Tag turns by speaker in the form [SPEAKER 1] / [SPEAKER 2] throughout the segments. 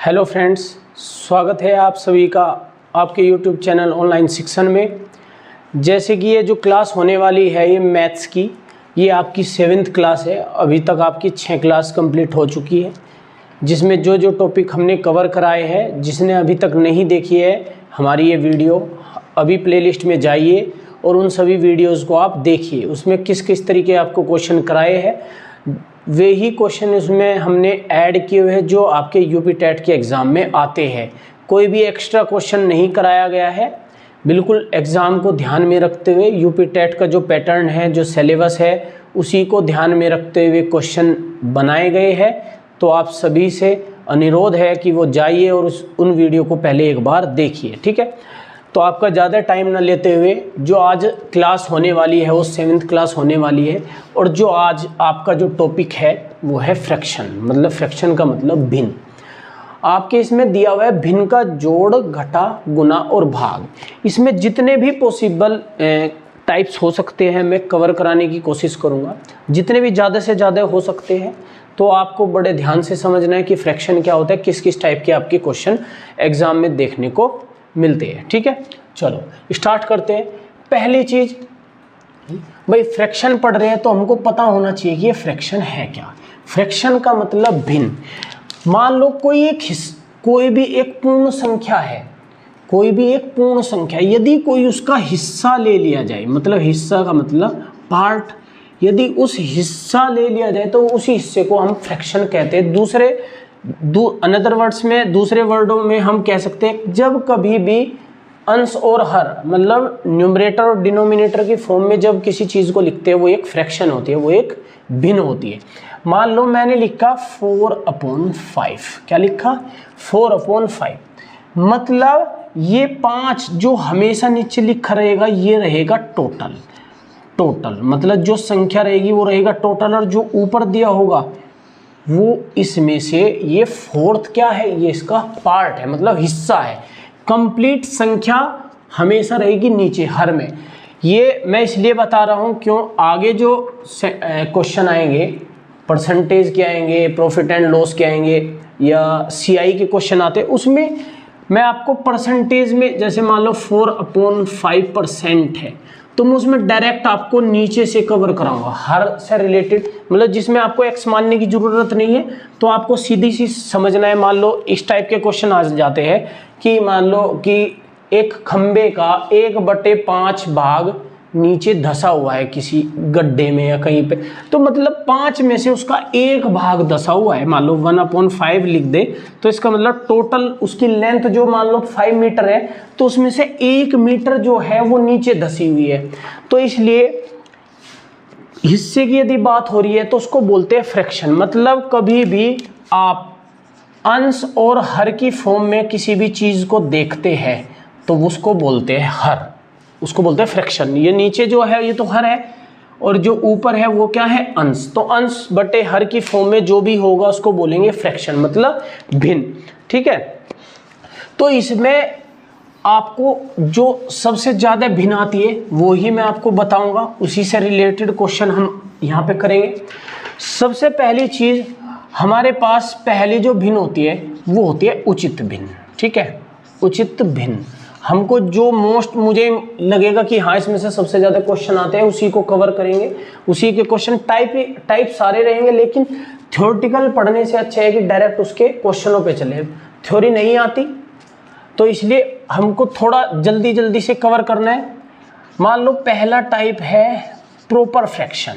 [SPEAKER 1] Hello friends, स्वागत है आप सभी का आपके यूट्यूब चैनल ऑनलाइन शिक्षण में। जैसे कि ये जो क्लास होने वाली है ये मैथ्स की, ये आपकी 7th क्लास है। अभी तक आपकी 6 क्लास कंप्लीट हो चुकी है, जिसमें जो जो टॉपिक हमने कवर कराए हैं, जिसने अभी तक नहीं देखी है हमारी ये वीडियो, अभी प्लेलिस्ट में जाइए और उन सभी वीडियोज़ को आप देखिए। उसमें किस किस तरीके आपको क्वेश्चन कराए हैं, वे ही क्वेश्चन उसमें हमने ऐड किए हुए हैं जो आपके यूपी टेट के एग्ज़ाम में आते हैं। कोई भी एक्स्ट्रा क्वेश्चन नहीं कराया गया है, बिल्कुल एग्ज़ाम को ध्यान में रखते हुए यूपी टेट का जो पैटर्न है, जो सिलेबस है, उसी को ध्यान में रखते हुए क्वेश्चन बनाए गए हैं। तो आप सभी से अनुरोध है कि वो जाइए और उन वीडियो को पहले एक बार देखिए, ठीक है। तो आपका ज़्यादा टाइम ना लेते हुए, जो आज क्लास होने वाली है वो 7th क्लास होने वाली है, और जो आज आपका जो टॉपिक है वो है फ्रैक्शन। मतलब फ्रैक्शन का मतलब भिन्न। आपके इसमें दिया हुआ है भिन्न का जोड़, घटा, गुना और भाग। इसमें जितने भी पॉसिबल टाइप्स हो सकते हैं मैं कवर कराने की कोशिश करूँगा, जितने भी ज़्यादा से ज़्यादा हो सकते हैं। तो आपको बड़े ध्यान से समझना है कि फ्रैक्शन क्या होता है, किस किस टाइप के आपके क्वेश्चन एग्जाम में देखने को मिलते हैं, ठीक है। चलो स्टार्ट करते हैं। पहली चीज, भाई फ्रैक्शन पढ़ रहे हैं तो हमको पता होना चाहिए कि ये फ्रैक्शन है क्या। फ्रैक्शन का मतलब भिन्न। मान लो कोई भी एक पूर्ण संख्या है, कोई भी एक पूर्ण संख्या, यदि कोई उसका हिस्सा ले लिया जाए, मतलब हिस्सा का मतलब पार्ट, यदि उस हिस्सा ले लिया जाए तो उसी हिस्से को हम फ्रैक्शन कहते हैं। अनदर वर्ड्स में, दूसरे वर्डों में हम कह सकते हैं, जब कभी भी अंश और हर, मतलब न्यूमरेटर और डिनोमिनेटर की फॉर्म में जब किसी चीज़ को लिखते हैं वो एक फ्रैक्शन होती है, वो एक भिन्न होती है। मान लो मैंने लिखा 4/5। क्या लिखा? 4/5। मतलब ये 5 जो हमेशा नीचे लिखा रहेगा ये रहेगा टोटल। मतलब जो संख्या रहेगी वो रहेगा टोटल, और जो ऊपर दिया होगा वो इसमें से ये 4th क्या है, ये इसका पार्ट है, मतलब हिस्सा है। कंप्लीट संख्या हमेशा रहेगी नीचे हर में। ये मैं इसलिए बता रहा हूँ क्यों, आगे जो क्वेश्चन आएंगे, परसेंटेज के आएंगे, प्रॉफिट एंड लॉस के आएंगे, या सीआई के क्वेश्चन आते हैं, उसमें मैं आपको परसेंटेज में, जैसे मान लो 4/5% है, तो मैं उसमें डायरेक्ट आपको नीचे से कवर कराऊंगा, हर से रिलेटेड, मतलब जिसमें आपको एक्स मानने की जरूरत नहीं है, तो आपको सीधी सी समझना है। मान लो इस टाइप के क्वेश्चन आ जाते हैं कि मान लो कि एक खंबे का 1/5 भाग नीचे धसा हुआ है किसी गड्ढे में या कहीं पे, तो मतलब 5 में से उसका एक भाग धसा हुआ है। मान लो 1/5 लिख दे, तो इसका मतलब टोटल उसकी लेंथ जो मान लो 5 मीटर है, तो उसमें से 1 मीटर जो है वो नीचे धसी हुई है। तो इसलिए हिस्से की यदि बात हो रही है तो उसको बोलते हैं फ्रैक्शन। मतलब कभी भी आप अंश और हर की फॉर्म में किसी भी चीज को देखते हैं तो उसको बोलते हैं हर, उसको बोलते हैं फ्रैक्शन। ये नीचे जो है ये तो हर है, और जो ऊपर है वो क्या है, अंश। तो अंश बटे हर की फॉर्म में जो भी होगा उसको बोलेंगे फ्रैक्शन, मतलब भिन्न, ठीक है। तो इसमें आपको जो सबसे ज्यादा भिन्न आती है वो ही मैं आपको बताऊंगा, उसी से रिलेटेड क्वेश्चन हम यहाँ पे करेंगे। सबसे पहली चीज हमारे पास पहली जो भिन्न होती है वो होती है उचित भिन्न, ठीक है। उचित भिन्न हमको जो मुझे लगेगा कि हाँ इसमें से सबसे ज्यादा क्वेश्चन आते हैं उसी को कवर करेंगे। उसी के क्वेश्चन टाइप सारे रहेंगे, लेकिन थ्योरेटिकल पढ़ने से अच्छा है कि डायरेक्ट उसके क्वेश्चनों पे चले। थ्योरी नहीं आती तो इसलिए हमको थोड़ा जल्दी से कवर करना है। मान लो पहला टाइप है प्रॉपर फ्रैक्शन।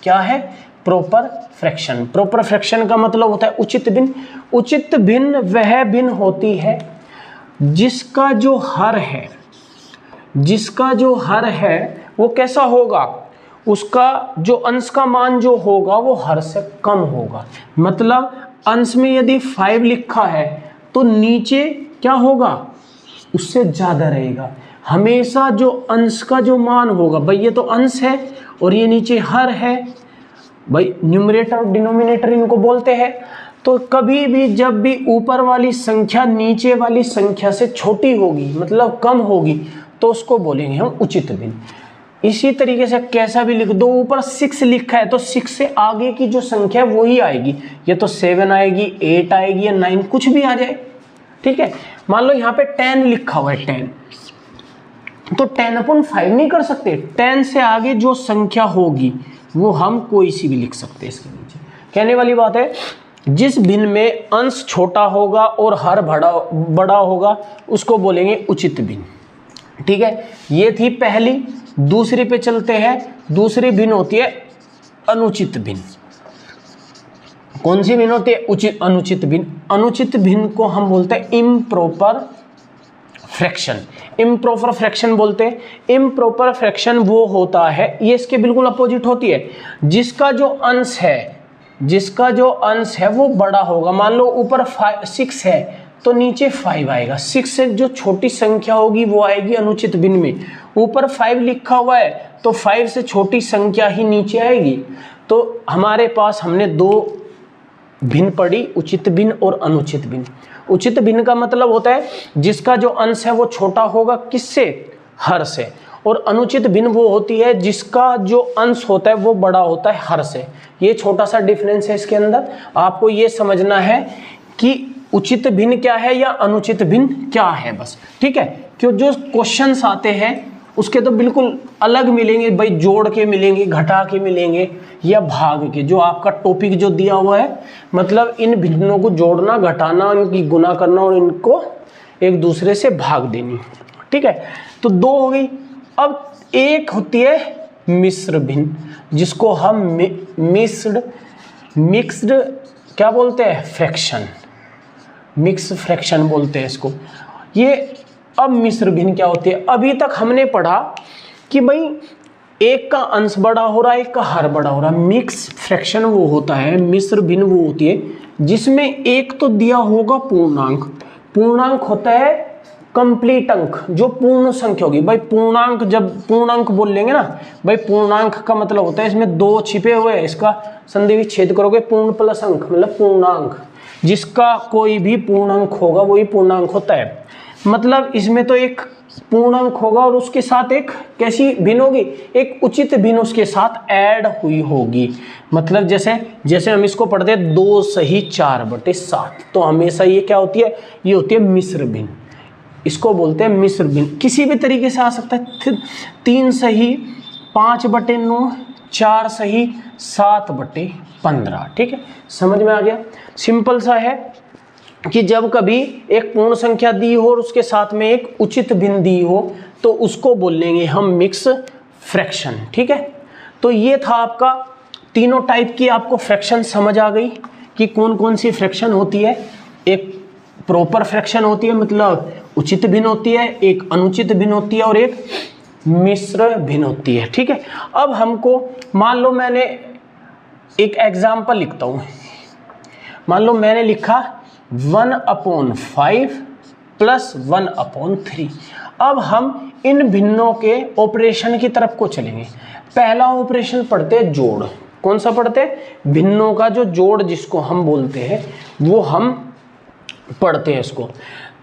[SPEAKER 1] क्या है? Proper fraction. प्रॉपर फ्रैक्शन का मतलब होता है उचित भिन्न। उचित भिन्न वह भिन्न होती है जिसका जो हर है वो कैसा होगा, उसका जो अंश का मान जो होगा वो हर से कम होगा। मतलब अंश में यदि 5 लिखा है तो नीचे क्या होगा, उससे ज्यादा रहेगा। हमेशा जो अंश का जो मान होगा, भाई ये तो अंश है और ये नीचे हर है, भाई न्यूमरेटर और डिनोमिनेटर इनको बोलते हैं। तो कभी भी जब भी ऊपर वाली संख्या नीचे वाली संख्या से छोटी होगी, मतलब कम होगी, तो उसको बोलेंगे हम उचित भिन्न। इसी तरीके से कैसा भी लिख दो, ऊपर 6 लिखा है तो 6 से आगे की जो संख्या है वही आएगी। ये तो 7 आएगी, 8 आएगी या 9, कुछ भी आ जाए, ठीक है। मान लो यहाँ पे 10 लिखा हुआ है 10, तो 10/5 नहीं कर सकते, 10 से आगे जो संख्या होगी वो हम कोई सी भी लिख सकते हैं इसके नीचे। कहने वाली बात है जिस भिन्न में अंश छोटा होगा और हर बड़ा होगा उसको बोलेंगे उचित भिन्न। ठीक है, ये थी पहली। दूसरी पे चलते हैं। दूसरी भिन्न होती है अनुचित भिन्न। कौन सी भिन्न होती है? अनुचित भिन्न। अनुचित भिन्न को हम बोलते हैं इम्प्रॉपर फ्रैक्शन। इम्प्रॉपर फ्रैक्शन बोलते हैं। इम्प्रॉपर फ्रैक्शन वो होता है, ये इसके बिल्कुल अपोजिट होती है, जिसका जो अंश है वो बड़ा होगा। मान लो ऊपर 6 है तो नीचे 5 आएगा। 6 से जो छोटी संख्या होगी वो आएगी अनुचित भिन्न में। ऊपर 5 लिखा हुआ है तो 5 से छोटी संख्या ही नीचे आएगी। तो हमारे पास हमने 2 भिन्न पढ़ी, उचित भिन्न और अनुचित भिन्न। उचित भिन्न का मतलब होता है जिसका जो अंश है वो छोटा होगा, किससे? हर से। और अनुचित भिन्न वो होती है जिसका जो अंश होता है वो बड़ा होता है हर से। ये छोटा सा डिफरेंस है इसके अंदर। आपको ये समझना है कि उचित भिन्न क्या है या अनुचित भिन्न क्या है, बस। ठीक है, क्यों जो क्वेश्चंस आते हैं उसके तो बिल्कुल अलग मिलेंगे भाई, जोड़ के मिलेंगे, घटा के मिलेंगे या भाग के। जो आपका टॉपिक जो दिया हुआ है, मतलब इन भिन्नों को जोड़ना, घटाना, इनकी गुना करना और इनको एक दूसरे से भाग देनी। ठीक है, तो 2 हो गई। अब एक होती है मिश्र भिन्न, जिसको हम मिक्स्ड क्या बोलते हैं? फ्रैक्शन। मिक्स फ्रैक्शन बोलते हैं इसको। ये अब मिश्र भिन्न क्या होती है? अभी तक हमने पढ़ा कि भाई एक का अंश बड़ा हो रहा है, एक का हर बड़ा हो रहा है। मिक्स फ्रैक्शन वो होता है, मिश्र भिन्न वो होती है जिसमें एक तो दिया होगा पूर्णांक। पूर्णांक होता है कंप्लीट अंक, जो पूर्ण संख्या होगी। भाई पूर्णांक, जब पूर्णांक बोल लेंगे ना भाई, पूर्णांक का मतलब होता है इसमें 2 छिपे हुए हैं, इसका संधि विच्छेद करोगे, पूर्ण प्लस अंक मतलब पूर्णांक। जिसका कोई भी पूर्णांक होगा वही पूर्णांक होता है। मतलब इसमें तो एक पूर्णांक होगा और उसके साथ एक कैसी भिन्न होगी? एक उचित भिन्न उसके साथ ऐड हुई होगी। मतलब जैसे हम इसको पढ़ते हैं 2 सही 4/7, तो हमेशा ये क्या होती है? ये होती है मिश्र भिन्न। इसको बोलते हैं मिश्र भिन्न। किसी भी तरीके से आ सकता है। 3 सही 5/9, 4 सही 7/15। ठीक है, समझ में आ गया? सिंपल सा है कि जब कभी एक पूर्ण संख्या दी हो और उसके साथ में एक उचित भिन्न दी हो तो उसको बोल लेंगे हम मिक्स फ्रैक्शन। ठीक है, तो ये था आपका तीनों टाइप की आपको फ्रैक्शन समझ आ गई कि कौन कौन सी फ्रैक्शन होती है। एक प्रॉपर फ्रैक्शन होती है, मतलब उचित भिन्न होती है, एक अनुचित भिन्न होती है और एक मिश्र भिन्न होती है। ठीक है, अब हमको मान लो मैंने एक एग्जाम्पल लिखता हूं। मान लो मैंने लिखा 1/5 + 1/3। अब हम इन भिन्नों के ऑपरेशन की तरफ को चलेंगे। पहला ऑपरेशन पढ़ते हैं जोड़। कौन सा पढ़ते हैं? भिन्नों का जो जोड़ जिसको हम बोलते हैं वो हम पढ़ते हैं इसको।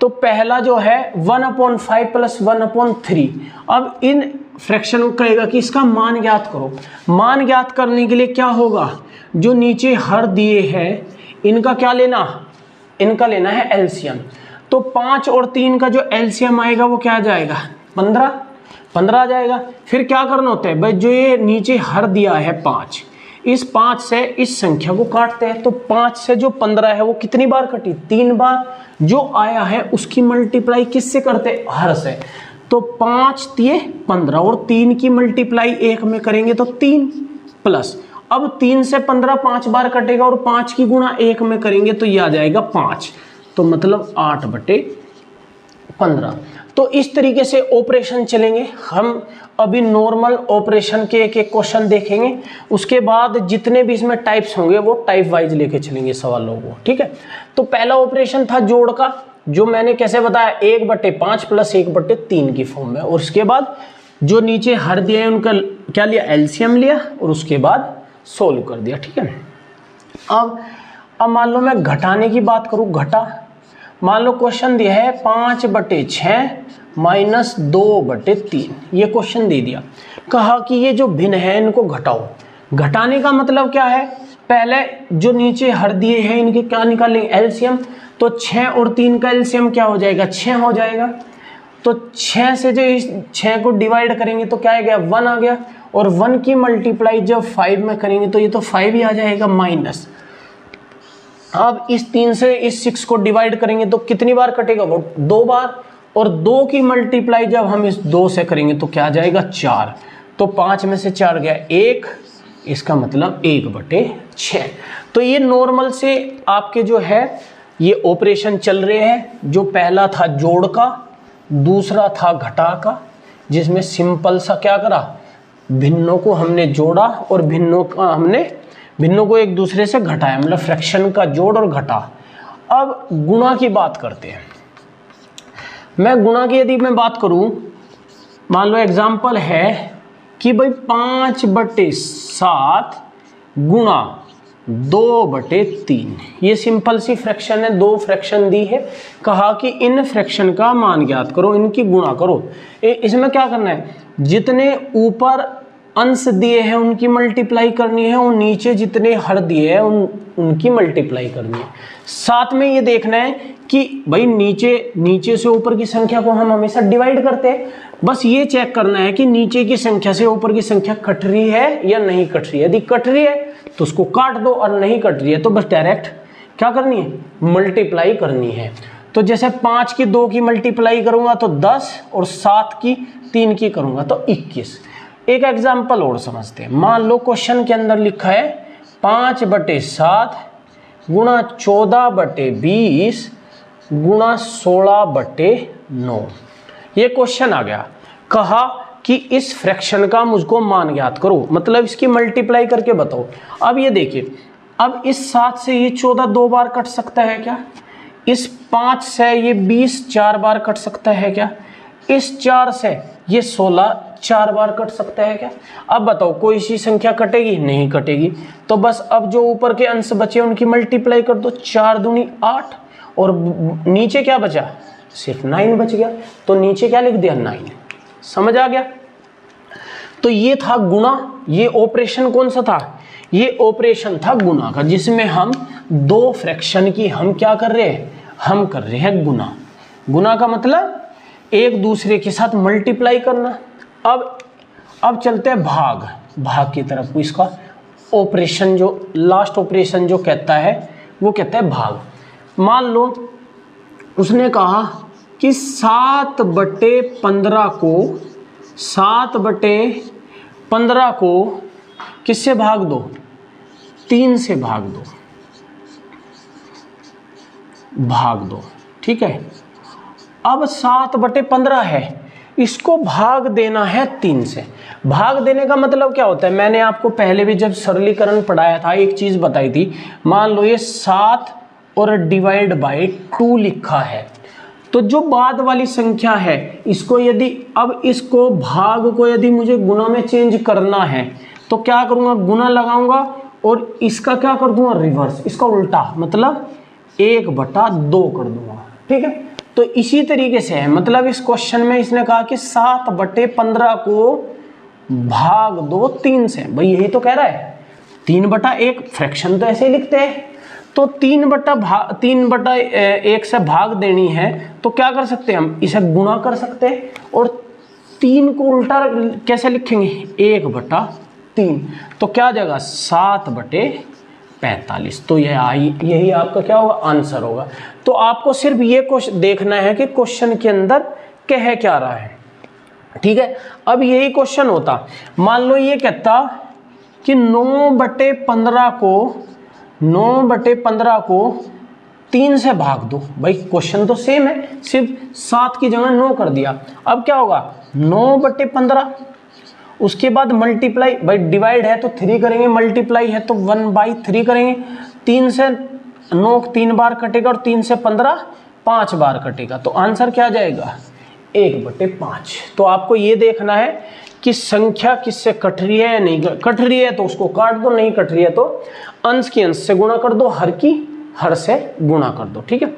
[SPEAKER 1] तो पहला जो है 1/5 + 1/3। अब इन फ्रैक्शन को कहेगा कि इसका मान ज्ञात करो। मान ज्ञात करने के लिए क्या होगा? जो नीचे हर दिए हैं इनका क्या लेना? इनका लेना है एलसीएम। तो 5 और 3 का जो एलसीएम आएगा वो क्या आ जाएगा? 15 आ जाएगा। फिर क्या करना होता है भाई? जो ये नीचे हर दिया है 5, इस 5 से इस संख्या को काटते हैं। तो 5 से जो 15 है वो कितनी बार कटी? 3 बार। जो आया है उसकी मल्टीप्लाई किससे करते हैं? हर से। तो 5 × 15 और 3 की मल्टीप्लाई 1 में करेंगे तो 3 प्लस। अब 3 से 15 5 बार कटेगा और 5 की गुणा 1 में करेंगे तो ये आ जाएगा 5। तो मतलब 8/15। तो इस तरीके से ऑपरेशन चलेंगे। हम अभी नॉर्मल ऑपरेशन के एक एक क्वेश्चन देखेंगे, उसके बाद जितने भी इसमें टाइप्स होंगे वो टाइप वाइज लेके चलेंगे सवालों को। ठीक है, तो पहला ऑपरेशन था जोड़ का, जो मैंने कैसे बताया? 1/5 + 1/3 की फॉर्म में। और उसके बाद जो नीचे हर दिया है उनका क्या लिया? एलसीएम लिया और उसके बाद सोल्व कर दिया। ठीक है, अब मान लो मैं घटाने की बात करूं। घटा, मान लो क्वेश्चन दिया है 5/6 - 2/3। ये क्वेश्चन दे दिया, कहा कि ये जो भिन्न है इनको घटाओ। घटाने का मतलब क्या है? पहले जो नीचे हर दिए हैं इनके क्या निकालेंगे? एलसीएम। तो 6 और 3 का एलसीएम क्या हो जाएगा, 6 हो जाएगा। तो 6 से जो इस 6 को डिवाइड करेंगे तो क्या आ गया, 1 आ गया। और 1 की मल्टीप्लाई जब 5 में करेंगे तो ये तो 5 ही आ जाएगा माइनस। अब इस 3 से इस 6 को डिवाइड करेंगे तो कितनी बार कटेगा, वो 2 बार। और 2 की मल्टीप्लाई जब हम इस 2 से करेंगे तो क्या आ जाएगा, 4। तो 5 में से 4 गया 1, इसका मतलब 1/6। तो ये नॉर्मल से आपके जो है ये ऑपरेशन चल रहे हैं। जो पहला था जोड़ का, दूसरा था घटा का, जिसमें सिंपल सा क्या करा, भिन्नों को हमने जोड़ा और भिन्नों को एक दूसरे से घटाया, मतलब फ्रैक्शन का जोड़ और घटा। अब गुणा की बात करते हैं। मैं गुणा की यदि मैं बात करूं, मान लो एग्जाम्पल है कि भाई 5/7 गुणा 2/3। ये सिंपल सी फ्रैक्शन है, 2 फ्रैक्शन दी है, कहा कि इन फ्रैक्शन का मान ज्ञात करो, इनकी गुणा करो। इसमें क्या करना है, जितने ऊपर अंश दिए हैं उनकी मल्टीप्लाई करनी है और नीचे जितने हर दिए हैं उनकी मल्टीप्लाई करनी है। साथ में ये देखना है कि भाई नीचे से ऊपर की संख्या को हम हमेशा डिवाइड करते हैं, बस ये चेक करना है कि नीचे की संख्या से ऊपर की संख्या कट रही है या नहीं कट रही है। यदि कट रही है तो उसको काट दो और नहीं कट रही है तो बस डायरेक्ट क्या करनी है, मल्टीप्लाई करनी है। तो जैसे 5 की 2 की मल्टीप्लाई करूंगा तो 10 और 7 की 3 की करूंगा तो 21। एक एग्जाम्पल और समझते हैं। मान लो क्वेश्चन के अंदर लिखा है 5/7 गुणा 14/20 गुणा 16/9। ये क्वेश्चन आ गया, कहा कि इस फ्रैक्शन का मुझको मान ज्ञात करो, मतलब इसकी मल्टीप्लाई करके बताओ। अब ये देखिए, अब इस 7 से ये 14 2 बार कट सकता है क्या, इस 5 से ये 20 4 बार कट सकता है क्या, इस 4 से ये 16 4 बार कट सकता है क्या। अब बताओ कोई सी संख्या कटेगी, नहीं कटेगी। तो बस अब जो ऊपर के अंश बचे उनकी मल्टीप्लाई कर दो, 4 दूनी 8 और नीचे क्या बचा, सिर्फ 9 बच गया। तो नीचे क्या लिख दिया, 9। समझ आ गया। तो ये था गुणा। ये ऑपरेशन कौन सा था, ये ऑपरेशन था गुणा का, जिसमें हम 2 फ्रैक्शन की हम क्या कर रहे हैं, हम कर रहे हैं गुणा। गुणा का मतलब एक दूसरे के साथ मल्टीप्लाई करना। अब चलते हैं भाग की तरफ। इसका ऑपरेशन जो लास्ट ऑपरेशन जो कहता है वो कहता है भाग। मान लो उसने कहा कि 7/15 को किससे भाग दो, 3 से भाग दो। ठीक है। अब 7/15 है, इसको भाग देना है 3 से। भाग देने का मतलब क्या होता है, मैंने आपको पहले भी जब सरलीकरण पढ़ाया था एक चीज बताई थी। मान लो ये 7 और डिवाइड बाय 2 लिखा है, तो जो बाद वाली संख्या है इसको यदि अब इसको भाग को यदि मुझे गुणा में चेंज करना है तो क्या करूंगा, गुणा लगाऊंगा और इसका क्या कर दूंगा, रिवर्स, इसका उल्टा, मतलब 1/2 कर दूंगा। ठीक है। तो इसी तरीके से है, मतलब इस क्वेश्चन में इसने कहा कि 7/15 को भाग दो 3 से। भाई यही तो कह रहा है, 3/1 फ्रैक्शन तो ऐसे ही लिखते हैं। तो 3/1 से भाग देनी है तो क्या कर सकते हैं, हम इसे गुणा कर सकते हैं और 3 को उल्टा कैसे लिखेंगे, 1/3। तो क्या जाएगा 7/45। तो यही आपका क्या होगा, आंसर होगा। तो आपको सिर्फ ये क्वेश्चन देखना है कि क्वेश्चन के अंदर कह क्या रहा है। ठीक है। अब यही क्वेश्चन होता, मान लो ये कहता कि 9/15 को 3 से भाग दो। भाई क्वेश्चन तो सेम है, सिर्फ 7 की जगह 9 कर दिया। अब क्या होगा, 9/15, उसके बाद मल्टीप्लाई, भाई डिवाइड है तो 3 करेंगे, मल्टीप्लाई है तो 1/3 करेंगे। 3 से 9 3 बार कटेगा और 3 से 15 5 बार कटेगा। तो आंसर क्या जाएगा, 1/5। तो आपको ये देखना है कि संख्या किससे कट रही है या नहीं कट रही है, तो उसको काट दो, नहीं कट रही है तो अंश की अंश से गुणा कर दो, हर की हर से गुणा कर दो। ठीक है।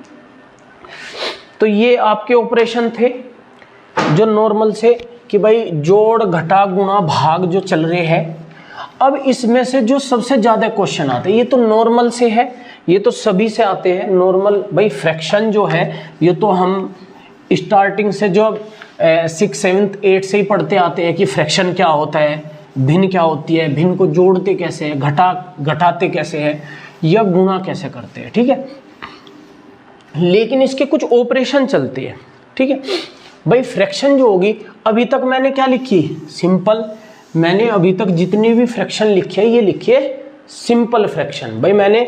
[SPEAKER 1] तो ये आपके ऑपरेशन थे जो नॉर्मल से कि भाई जोड़ घटा गुणा भाग जो चल रहे हैं। अब इसमें से जो सबसे ज़्यादा क्वेश्चन आते हैं, ये तो नॉर्मल से है, ये तो सभी से आते हैं नॉर्मल। भाई फ्रैक्शन जो है ये तो हम स्टार्टिंग से जो 6, 7, 8 से ही पढ़ते आते हैं कि फ्रैक्शन क्या होता है, भिन्न क्या होती है, भिन्न को जोड़ते कैसे हैं, घटाते कैसे हैं, या गुणा कैसे करते हैं, ठीक है। लेकिन इसके कुछ ऑपरेशन चलते हैं, ठीक है। भाई फ्रैक्शन जो होगी, अभी तक मैंने क्या लिखी, सिंपल। मैंने अभी तक जितनी भी फ्रैक्शन लिखी है ये लिखिए सिंपल फ्रैक्शन। भाई मैंने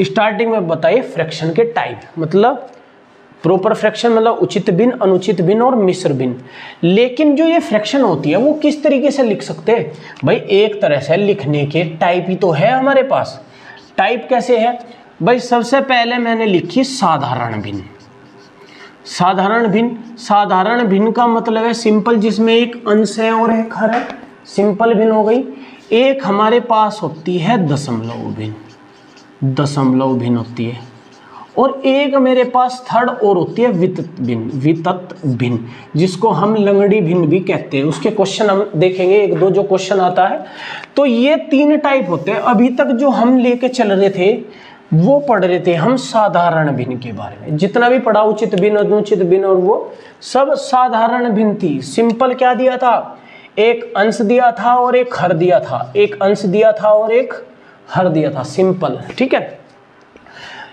[SPEAKER 1] स्टार्टिंग में बताए फ्रैक्शन के टाइप, मतलब प्रॉपर फ्रैक्शन मतलब उचित भिन्न, अनुचित भिन्न और मिश्र भिन्न। लेकिन जो ये फ्रैक्शन होती है वो किस तरीके से लिख सकते हैं? भाई एक तरह से लिखने के टाइप ही तो है हमारे पास। टाइप कैसे है? भाई सबसे पहले मैंने लिखी साधारण भिन्न। साधारण भिन्न, साधारण भिन्न का मतलब है सिंपल, जिसमें एक अंश है और एक हर है, सिंपल भिन्न हो गई। एक हमारे पास होती है दशमलव भिन्न, दशमलव भिन्न होती है, और एक मेरे पास थर्ड और होती है वितत भिन्न, वितत भिन्न, जिसको हम लंगड़ी भिन्न भी कहते हैं। उसके क्वेश्चन हम देखेंगे, एक दो जो क्वेश्चन आता है। तो ये 3 टाइप होते हैं। अभी तक जो हम लेके चल रहे थे वो पढ़ रहे थे हम साधारण भिन्न के बारे में। जितना भी पढ़ा उचित भिन्न, अनुचित भिन्न और वो सब साधारण भिन्न थी। सिंपल क्या दिया था? एक अंश दिया था और एक हर दिया था, एक अंश दिया था और एक हर दिया था, सिंपल, ठीक है।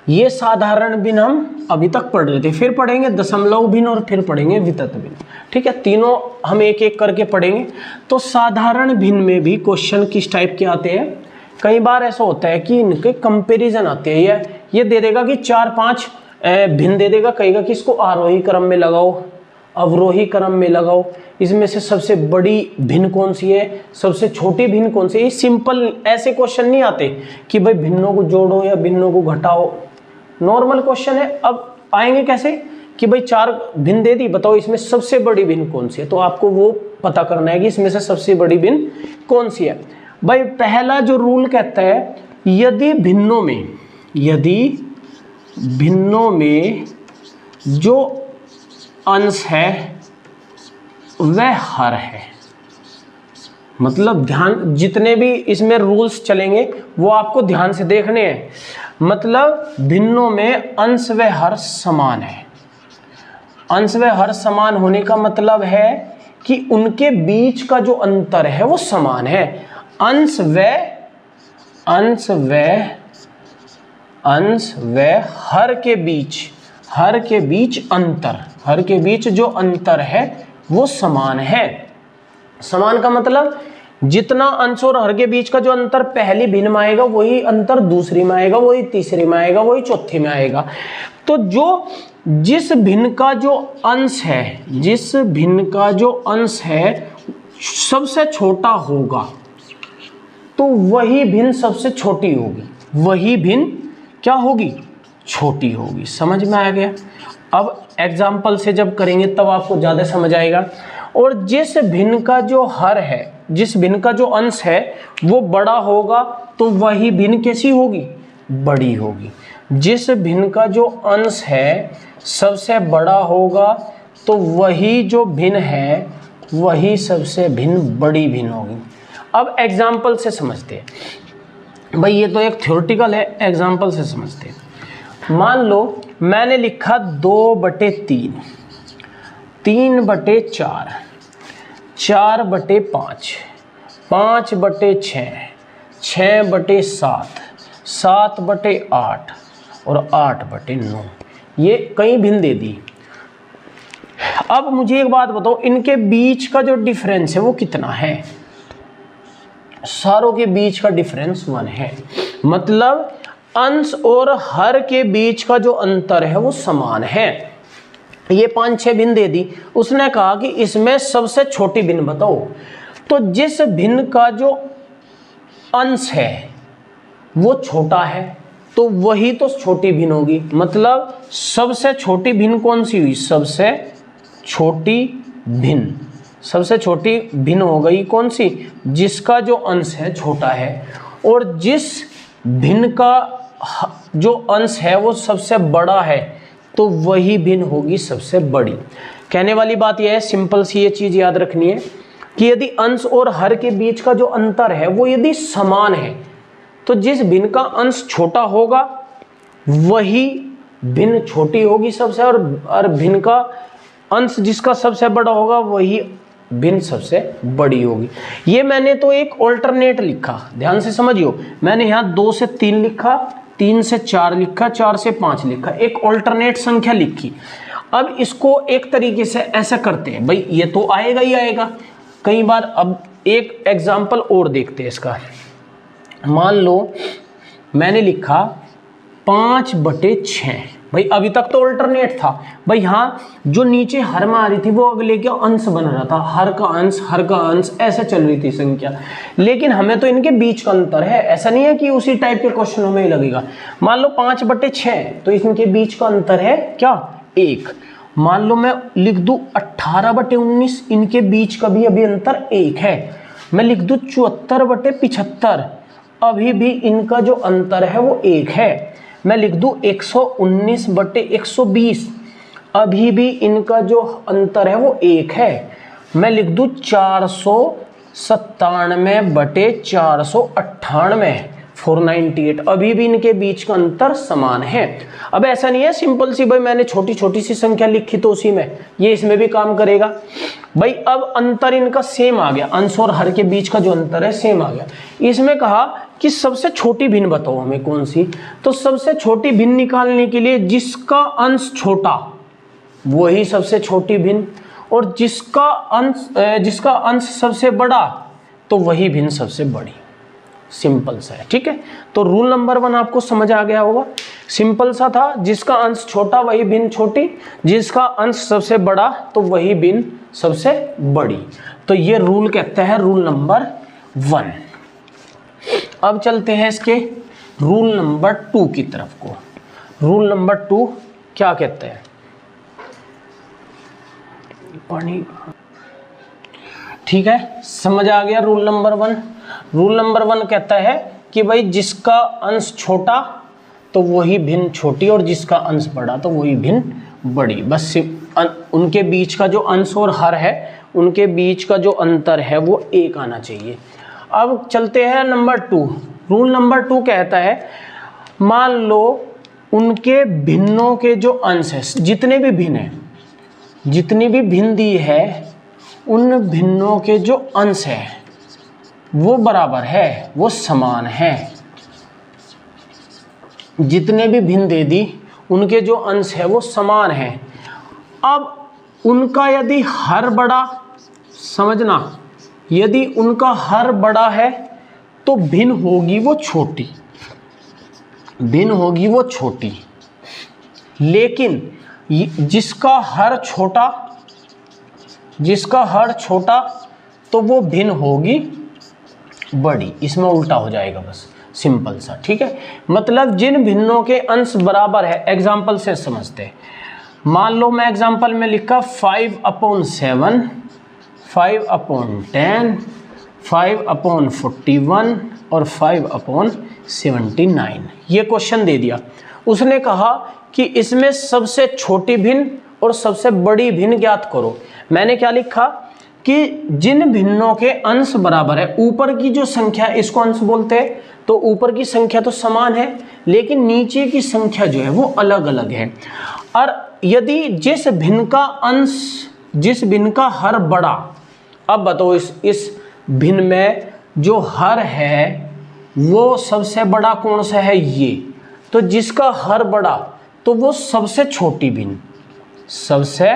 [SPEAKER 1] ये साधारण भिन्न हम अभी तक पढ़ रहे थे। फिर पढ़ेंगे दशमलव भिन्न और फिर पढ़ेंगे वितत भिन्न, ठीक है। तीनों हम एक एक करके पढ़ेंगे। तो साधारण भिन्न में भी क्वेश्चन किस टाइप के आते हैं? कई बार ऐसा होता है कि इनके कंपैरिजन आते हैं। ये दे देगा कि 4-5 भिन्न दे देगा, कहेगा कि इसको आरोही क्रम में लगाओ, अवरोही क्रम में लगाओ, इसमें से सबसे बड़ी भिन्न कौन सी है, सबसे छोटी भिन्न कौन सी है। ये सिंपल ऐसे क्वेश्चन नहीं आते कि भाई भिन्नों को जोड़ो या भिन्नों को घटाओ, नॉर्मल क्वेश्चन है। अब आएंगे कैसे कि भाई 4 भिन्न दे दी, बताओ इसमें सबसे बड़ी भिन्न कौन सी है। तो आपको वो पता करना है कि इसमें से सबसे बड़ी भिन्न कौन सी है। भाई पहला जो रूल कहता है, यदि भिन्नों में जो अंश है वह हर है, मतलब ध्यान, जितने भी इसमें रूल्स चलेंगे वो आपको ध्यान से देखने हैं। मतलब भिन्नों में अंश व हर समान है। अंश व हर समान होने का मतलब है कि उनके बीच का जो अंतर है वो समान है। अंश व हर के बीच अंतर, हर के बीच जो अंतर है वो समान है। समान का मतलब जितना अंश और हर के बीच का जो अंतर पहली भिन्न में आएगा वही अंतर दूसरी में आएगा, वही तीसरी में आएगा, वही चौथी में आएगा। तो जिस भिन्न का जो अंश है सबसे छोटा होगा तो वही भिन्न सबसे छोटी होगी, वही भिन्न क्या होगी? छोटी होगी। समझ में आ गया? अब एग्जाम्पल से जब करेंगे तब आपको ज़्यादा समझ आएगा। और जिस भिन्न का जो हर है, जिस भिन्न का जो अंश है वो बड़ा होगा तो वही भिन्न कैसी होगी? बड़ी होगी। जिस भिन्न का जो अंश है सबसे बड़ा होगा तो वही जो भिन्न है वही सबसे भिन्न बड़ी भिन्न होगी। अब एग्जाम्पल से समझते हैं। भाई ये तो एक थ्योरेटिकल है, एग्जाम्पल से समझते हैं। मान लो मैंने लिखा 2/3, 3/4, 4/5, 5/6, 6/7, 7/8 और 8/9, ये कई भिन्न दे दी। अब मुझे एक बात बताओ, इनके बीच का जो डिफरेंस है वो कितना है? सारों के बीच का डिफरेंस 1 है। मतलब अंश और हर के बीच का जो अंतर है वो समान है। ये 5-6 भिन्न दे दी। उसने कहा कि इसमें सबसे छोटी भिन्न बताओ। तो जिस भिन्न का जो अंश है वो छोटा है तो वही तो छोटी भिन्न होगी। मतलब सबसे छोटी भिन्न कौन सी हुई? सबसे छोटी भिन्न हो गई कौन सी? जिसका जो अंश है छोटा है। और जिस भिन्न का जो अंश है वो सबसे बड़ा है तो वही भिन्न होगी सबसे बड़ी। कहने वाली बात यह है, सिंपल सी ये चीज़ याद रखनी है। कि यदि अंश और हर के बीच का जो अंतर है वो यदि समान है तो जिस भिन्न का अंश छोटा होगा वही भिन्न छोटी होगी सबसे, और भिन्न का अंश जिसका सबसे बड़ा होगा वही भिन्न सबसे बड़ी होगी। ये मैंने तो एक ऑल्टरनेट लिखा, ध्यान से समझियो। मैंने यहाँ 2 से 3 लिखा, 3 से 4 लिखा, 4 से 5 लिखा, एक ऑल्टरनेट संख्या लिखी। अब इसको एक तरीके से ऐसा करते हैं, भाई ये तो आएगा ही आएगा कई बार। अब एक एग्जाम्पल और देखते हैं इसका। मान लो मैंने लिखा 5/6, भाई अभी तक तो अल्टरनेट था, भाई यहाँ जो नीचे हर में आ रही थी वो अगले के अंश बन रहा था, हर का अंश ऐसे चल रही थी संख्या। लेकिन हमें तो इनके बीच का अंतर है, ऐसा नहीं है कि उसी टाइप के क्वेश्चनों में ही लगेगा। मान लो 5/6 तो इनके बीच का अंतर है क्या, 1। मान लो मैं लिख दूं 18/19, इनके बीच का भी अभी अंतर 1 है। मैं लिख दूं 74/75, अभी भी इनका जो अंतर है वो 1 है। मैं लिख दूं 119/120, अभी भी इनका जो अंतर है वो 1 है। मैं लिख दूं 497/498, 498, अभी भी इनके बीच का अंतर समान है। अब ऐसा नहीं है सिंपल सी, भाई मैंने छोटी छोटी सी संख्या लिखी तो उसी में, ये इसमें भी काम करेगा। भाई अब अंतर इनका सेम आ गया, अंश और हर के बीच का जो अंतर है सेम आ गया। इसमें कहा कि सबसे छोटी भिन्न बताओ हमें कौन सी, तो सबसे छोटी भिन्न निकालने के लिए जिसका अंश छोटा वही सबसे छोटी भिन्न, और जिसका अंश सबसे बड़ा तो वही भिन्न सबसे बड़ी। सिंपल सा है, ठीक है। तो रूल नंबर 1 आपको समझ आ गया होगा, सिंपल सा था, जिसका अंश छोटा वही भिन्न छोटी, जिसका अंश सबसे बड़ा तो वही भिन्न सबसे बड़ी। तो ये रूल कहते हैं रूल नंबर 1। अब चलते हैं इसके रूल नंबर 2 की तरफ को। रूल नंबर 2 क्या कहते हैं, पानी, ठीक है, समझ आ गया। रूल नंबर 1, रूल नंबर 1 कहता है कि भाई जिसका अंश छोटा तो वही भिन्न छोटी, और जिसका अंश बड़ा तो वही भिन्न बड़ी। बस उनके बीच का जो अंश और हर है उनके बीच का जो अंतर है वो 1 आना चाहिए। अब चलते हैं नंबर 2। रूल नंबर 2 कहता है, मान लो उनके भिन्नों के जो अंश है, जितने भी भिन्न है, जितनी भी भिन्न दी है, उन भिन्नों के जो अंश है वो बराबर है, वो समान है। जितने भी भिन्न दे दी उनके जो अंश है वो समान है। अब उनका यदि हर बड़ा, समझना, यदि उनका हर बड़ा है तो भिन्न होगी वो छोटी, भिन्न होगी वो छोटी। लेकिन जिसका हर छोटा, जिसका हर छोटा तो वो भिन्न होगी बड़ी। इसमें उल्टा हो जाएगा, बस सिंपल सा, ठीक है। मतलब जिन भिन्नों के अंश बराबर है, एग्जाम्पल से समझते हैं। मान लो मैं एग्जाम्पल में लिखा 5/7, 5/10, 5/41 और 5/79, ये क्वेश्चन दे दिया। उसने कहा कि इसमें सबसे छोटी भिन्न और सबसे बड़ी भिन्न ज्ञात करो। मैंने क्या लिखा कि जिन भिन्नों के अंश बराबर है, ऊपर की जो संख्या इसको अंश बोलते हैं, तो ऊपर की संख्या तो समान है लेकिन नीचे की संख्या जो है वो अलग अलग है। और यदि जिस भिन्न का अंश, जिस भिन्न का हर बड़ा, अब बताओ इस भिन्न में जो हर है वो सबसे बड़ा कौन सा है, ये, तो जिसका हर बड़ा तो वो सबसे छोटी भिन्न, सबसे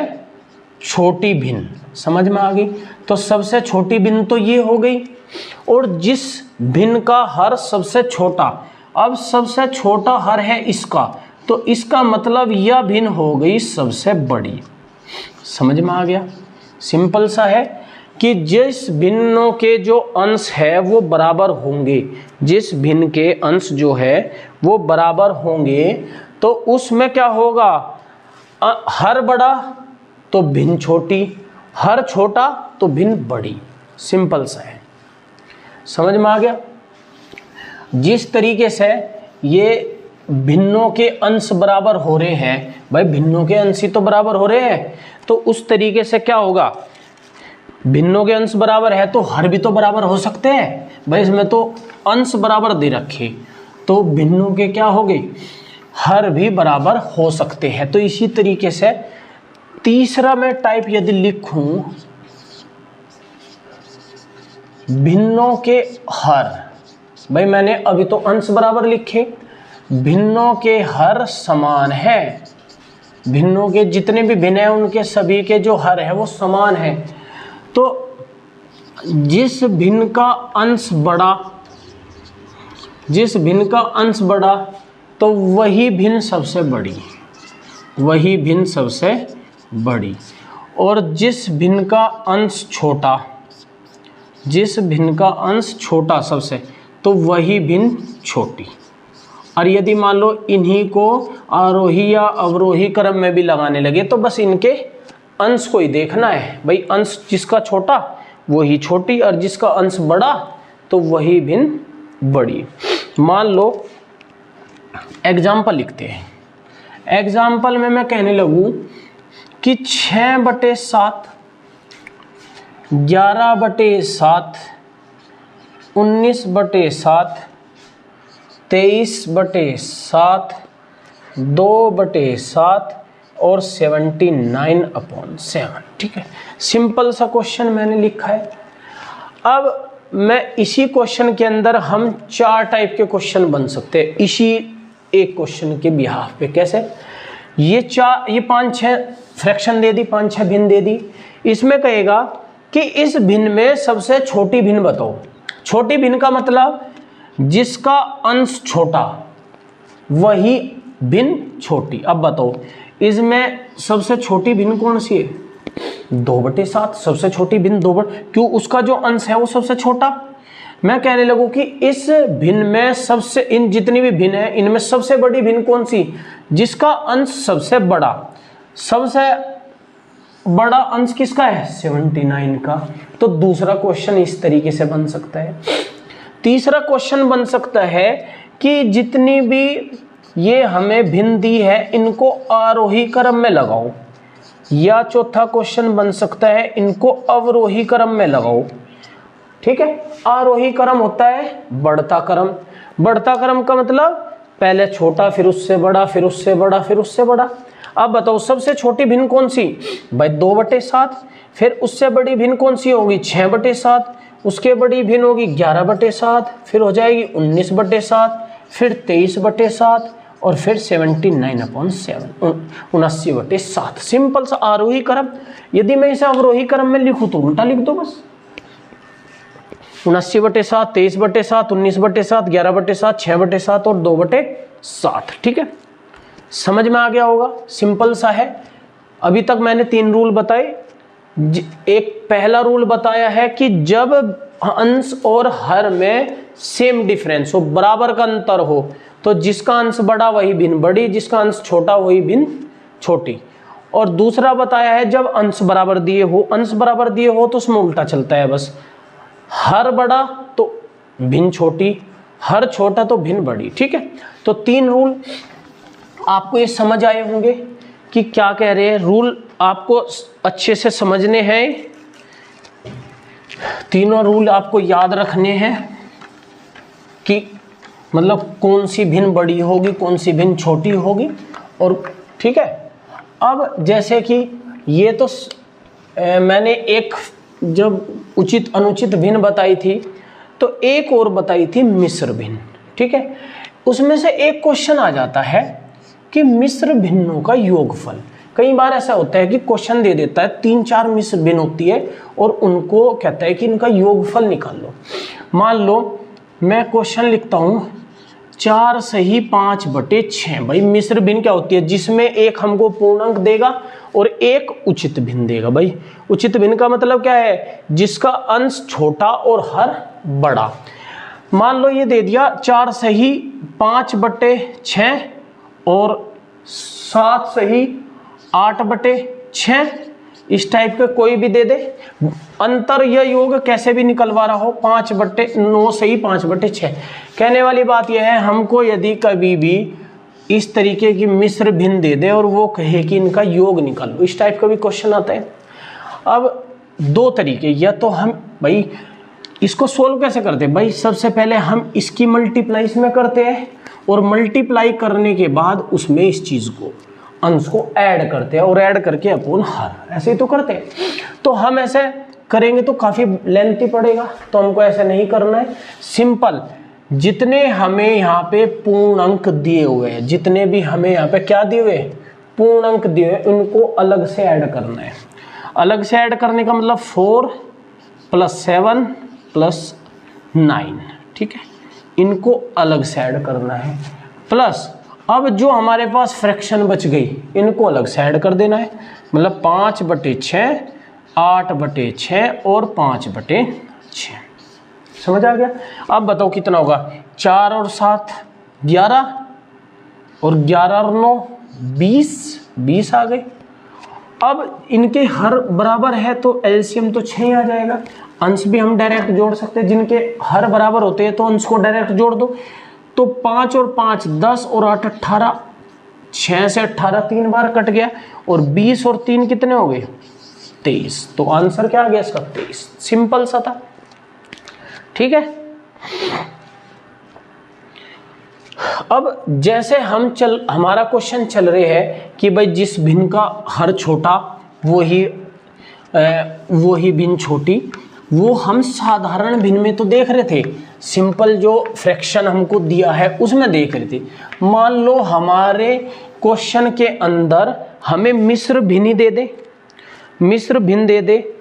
[SPEAKER 1] छोटी भिन्न, समझ में आ गई। तो सबसे छोटी भिन्न तो ये हो गई, और जिस भिन्न का हर सबसे छोटा, अब सबसे छोटा हर है इसका, तो इसका मतलब यह भिन्न हो गई सबसे बड़ी। समझ में आ गया, सिंपल सा है कि जिस भिन्नों के जो अंश है वो बराबर होंगे, जिस भिन्न के अंश जो है वो बराबर होंगे, तो उसमें क्या होगा, हर बड़ा तो भिन्न छोटी, हर छोटा तो भिन्न बड़ी। सिंपल सा है, समझ में आ गया। जिस तरीके से ये भिन्नों के अंश बराबर हो रहे हैं, भाई भिन्नों के अंश ही तो बराबर हो रहे हैं, तो उस तरीके से क्या होगा, भिन्नों के अंश बराबर है तो हर भी तो बराबर हो सकते हैं भाई, इसमें तो अंश बराबर दे रखे, तो भिन्नों के क्या हो गए, हर भी बराबर हो सकते हैं। तो इसी तरीके से तीसरा मैं टाइप यदि लिखूं, भिन्नों के हर, भाई मैंने अभी तो अंश बराबर लिखे, भिन्नों के हर समान है, भिन्नों के जितने भी भिन्न हैं उनके सभी के जो हर है वो समान है। तो जिस भिन्न का अंश बड़ा, जिस भिन्न का अंश बड़ा तो वही भिन्न सबसे बड़ी, वही भिन्न सबसे बड़ी, और जिस भिन्न का अंश छोटा, जिस भिन्न का अंश छोटा सबसे, तो वही भिन्न छोटी। और यदि मान लो इन्हीं को आरोही या अवरोही क्रम में भी लगाने लगे तो बस इनके अंश को ही देखना है भाई, अंश जिसका छोटा वही छोटी और जिसका अंश बड़ा तो वही भिन्न बड़ी। मान लो एग्जाम्पल लिखते हैं, एग्जाम्पल में मैं कहने लगूं कि 6/7, 11/7, 19/7, 23/7, 2/7 और 79/7। ठीक है, सिंपल सा क्वेश्चन मैंने लिखा है। अब मैं इसी क्वेश्चन के अंदर हम 4 टाइप के क्वेश्चन बन सकते हैं इसी एक क्वेश्चन के बिहाफ पे। कैसे, ये 5-6 फ्रैक्शन दे दी, 5-6 भिन्न दे दी। इसमें कहेगा कि इस भिन्न में सबसे छोटी भिन्न बताओ। छोटी भिन्न का मतलब जिसका अंश छोटा वही भिन्न छोटी। अब बताओ इसमें सबसे छोटी भिन्न कौन सी है, 2/7। सबसे छोटी भिन्न 2, क्यों, उसका जो अंश है वो सबसे छोटा। मैं कहने लगूं कि इस भिन्न में सबसे, इन जितनी भी भिन्न है इनमें सबसे बड़ी भिन्न कौन सी, जिसका अंश सबसे बड़ा। सबसे बड़ा अंश किसका है, 79 का। तो दूसरा क्वेश्चन इस तरीके से बन सकता है। तीसरा क्वेश्चन बन सकता है कि जितनी भी ये हमें भिन्न दी है इनको आरोही क्रम में लगाओ, या चौथा क्वेश्चन बन सकता है इनको अवरोही क्रम में लगाओ। ठीक है, आरोही क्रम होता है बढ़ता क्रम। बढ़ता क्रम का मतलब पहले छोटा, फिर उससे बड़ा, फिर उससे बड़ा, फिर उससे बड़ा। अब बताओ सबसे छोटी भिन्न कौन सी, भाई 2/7। फिर उससे बड़ी भिन्न कौन सी होगी, 6/7। उसके बड़ी भिन्न होगी 11/7, फिर हो जाएगी 19/7, फिर 23/7 और फिर 79/7, 79/7। सिंपल सा आरोही क्रम। यदि मैं इसे अवरोही क्रम में लिखूं तो उल्टा लिख दो बस, 79/7, 23/7, 19/7, 11/7, 6/7 और 2/7। ठीक है, समझ में आ गया होगा, सिंपल सा है। अभी तक मैंने 3 रूल बताए। एक पहला रूल बताया है कि जब अंश और हर में सेम डिफरेंस हो, बराबर का अंतर हो, तो जिसका अंश बड़ा वही भिन्न बड़ी, जिसका अंश छोटा वही भिन्न छोटी। और दूसरा बताया है जब अंश बराबर दिए हो, अंश बराबर दिए हो तो उसमें उल्टा चलता है, बस हर बड़ा तो भिन्न छोटी, हर छोटा तो भिन्न बड़ी। ठीक है, तो 3 रूल आपको ये समझ आए होंगे कि क्या कह रहे हैं। रूल आपको अच्छे से समझने हैं, तीनों रूल आपको याद रखने हैं कि मतलब कौन सी भिन्न बड़ी होगी, कौन सी भिन्न छोटी होगी। और ठीक है, अब जैसे कि ये तो मैंने एक जब उचित अनुचित भिन्न बताई थी, तो एक और बताई थी मिश्र भिन्न। ठीक है, उसमें से एक क्वेश्चन आ जाता है कि मिश्र भिन्नों का योगफल। कई बार ऐसा होता है कि क्वेश्चन दे देता है 3-4 मिश्र भिन्न होती है और उनको कहता है कि इनका योगफल निकाल लो। मान लो मैं क्वेश्चन लिखता हूँ 4 सही 5/6। भाई मिश्र भिन्न क्या होती है, जिसमें एक हमको पूर्णांक देगा और एक उचित भिन्न देगा। भाई उचित भिन्न का मतलब क्या है, जिसका अंश छोटा और हर बड़ा। मान लो ये दे दिया 4 सही 5/6 और 7 सही 8/6, इस टाइप का कोई भी दे दे। अंतर या योग कैसे भी निकलवा रहा हो, 5/9 सही 5/6। कहने वाली बात यह है, हमको यदि कभी भी इस तरीके की मिश्र भिन्न दे दे और वो कहे कि इनका योग निकाल लो, इस टाइप का भी क्वेश्चन आता है। अब दो तरीके, या तो हम भाई इसको सोल्व कैसे करते हैं भाई, सबसे पहले हम इसकी मल्टीप्लाई इसमें करते हैं और मल्टीप्लाई करने के बाद उसमें इस चीज को अंश को ऐड करते हैं और ऐड करके अपन हर, ऐसे ही तो करते हैं। तो हम ऐसे करेंगे तो काफी लेंथी पड़ेगा, तो हमको ऐसे नहीं करना है। सिंपल, जितने हमें यहाँ पे पूर्ण अंक दिए हुए हैं, जितने भी हमें यहाँ पे क्या दिए हुए पूर्ण अंक दिए हुए, उनको अलग से ऐड करना है। अलग से ऐड करने का मतलब 4 + 7 + 9, ठीक है, इनको अलग से ऐड करना है। प्लस अब जो हमारे पास फ्रैक्शन बच गई इनको अलग से ऐड कर देना है, मतलब 5/6, 8/6 और 5/6। समझ आ गया? अब बताओ कितना होगा, 4 और 7 11 और 11 और 9 20 आ गए। अब इनके हर बराबर है तो एलसीएम तो 6 आ जाएगा। अंश भी हम डायरेक्ट जोड़ सकते हैं, जिनके हर बराबर होते हैं तो अंश को डायरेक्ट जोड़ दो। तो 5 और 5 10 और 8 18, 6 से 18 3 बार कट गया, और 20 और 3 कितने हो गए 23। तो आंसर क्या आ गया इसका 23। सिंपल सा था, ठीक है। अब जैसे हमारा क्वेश्चन चल रहे हैं कि भाई जिस भिन्न का हर छोटा वही भिन्न छोटी, वो हम साधारण भिन्न में तो देख रहे थे, सिंपल जो फ्रैक्शन हमको दिया है उसमें देख रहे थे। मान लो हमारे क्वेश्चन के अंदर हमें मिश्र भिन्न दे दे, मिश्र भिन्न दे दे,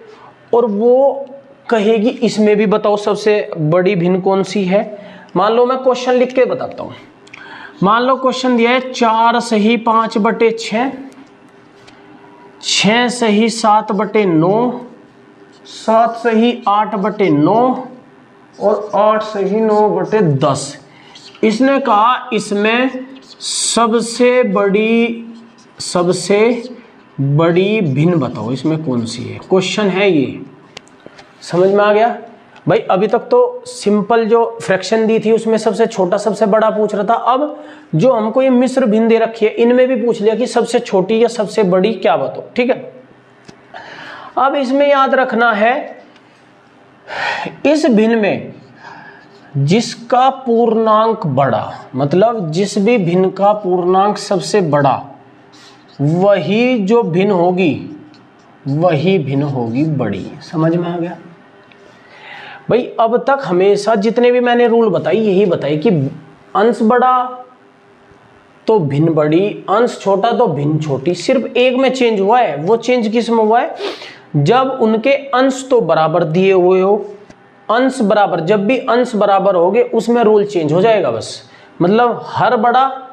[SPEAKER 1] और वो कहेगी इसमें भी बताओ सबसे बड़ी भिन्न कौन सी है। मान लो मैं क्वेश्चन लिख के बताता हूँ। मान लो क्वेश्चन दिया है 4 सही 5/6, 6 सही 7/9, 7 सही 8/9 और 8 सही 9/10। इसने कहा इसमें सबसे बड़ी भिन्न बताओ, इसमें कौन सी है। क्वेश्चन है ये, समझ में आ गया भाई। अभी तक तो सिंपल जो फ्रैक्शन दी थी उसमें सबसे छोटा सबसे बड़ा पूछ रहा था। अब जो हमको ये मिश्र भिन्न दे रखी है इनमें भी पूछ लिया कि सबसे छोटी या सबसे बड़ी क्या बताओ, ठीक है। अब इसमें याद रखना है, इस भिन्न में जिसका पूर्णांक बड़ा, मतलब जिस भी भिन्न का पूर्णांक सबसे बड़ा, वही जो भिन्न होगी वही भिन्न होगी बड़ी। समझ में आ गया भाई। अब तक हमेशा जितने भी मैंने रूल बताई यही बताई कि अंश बड़ा तो भिन्न बड़ी, अंश छोटा तो भिन्न छोटी। सिर्फ एक में चेंज हुआ है, वो चेंज किस में हुआ है, जब उनके अंश तो बराबर दिए हुए हो। अंश बराबर, जब भी अंश बराबर होंगे उसमें रूल चेंज हो जाएगा बस। मतलब हर बड़ा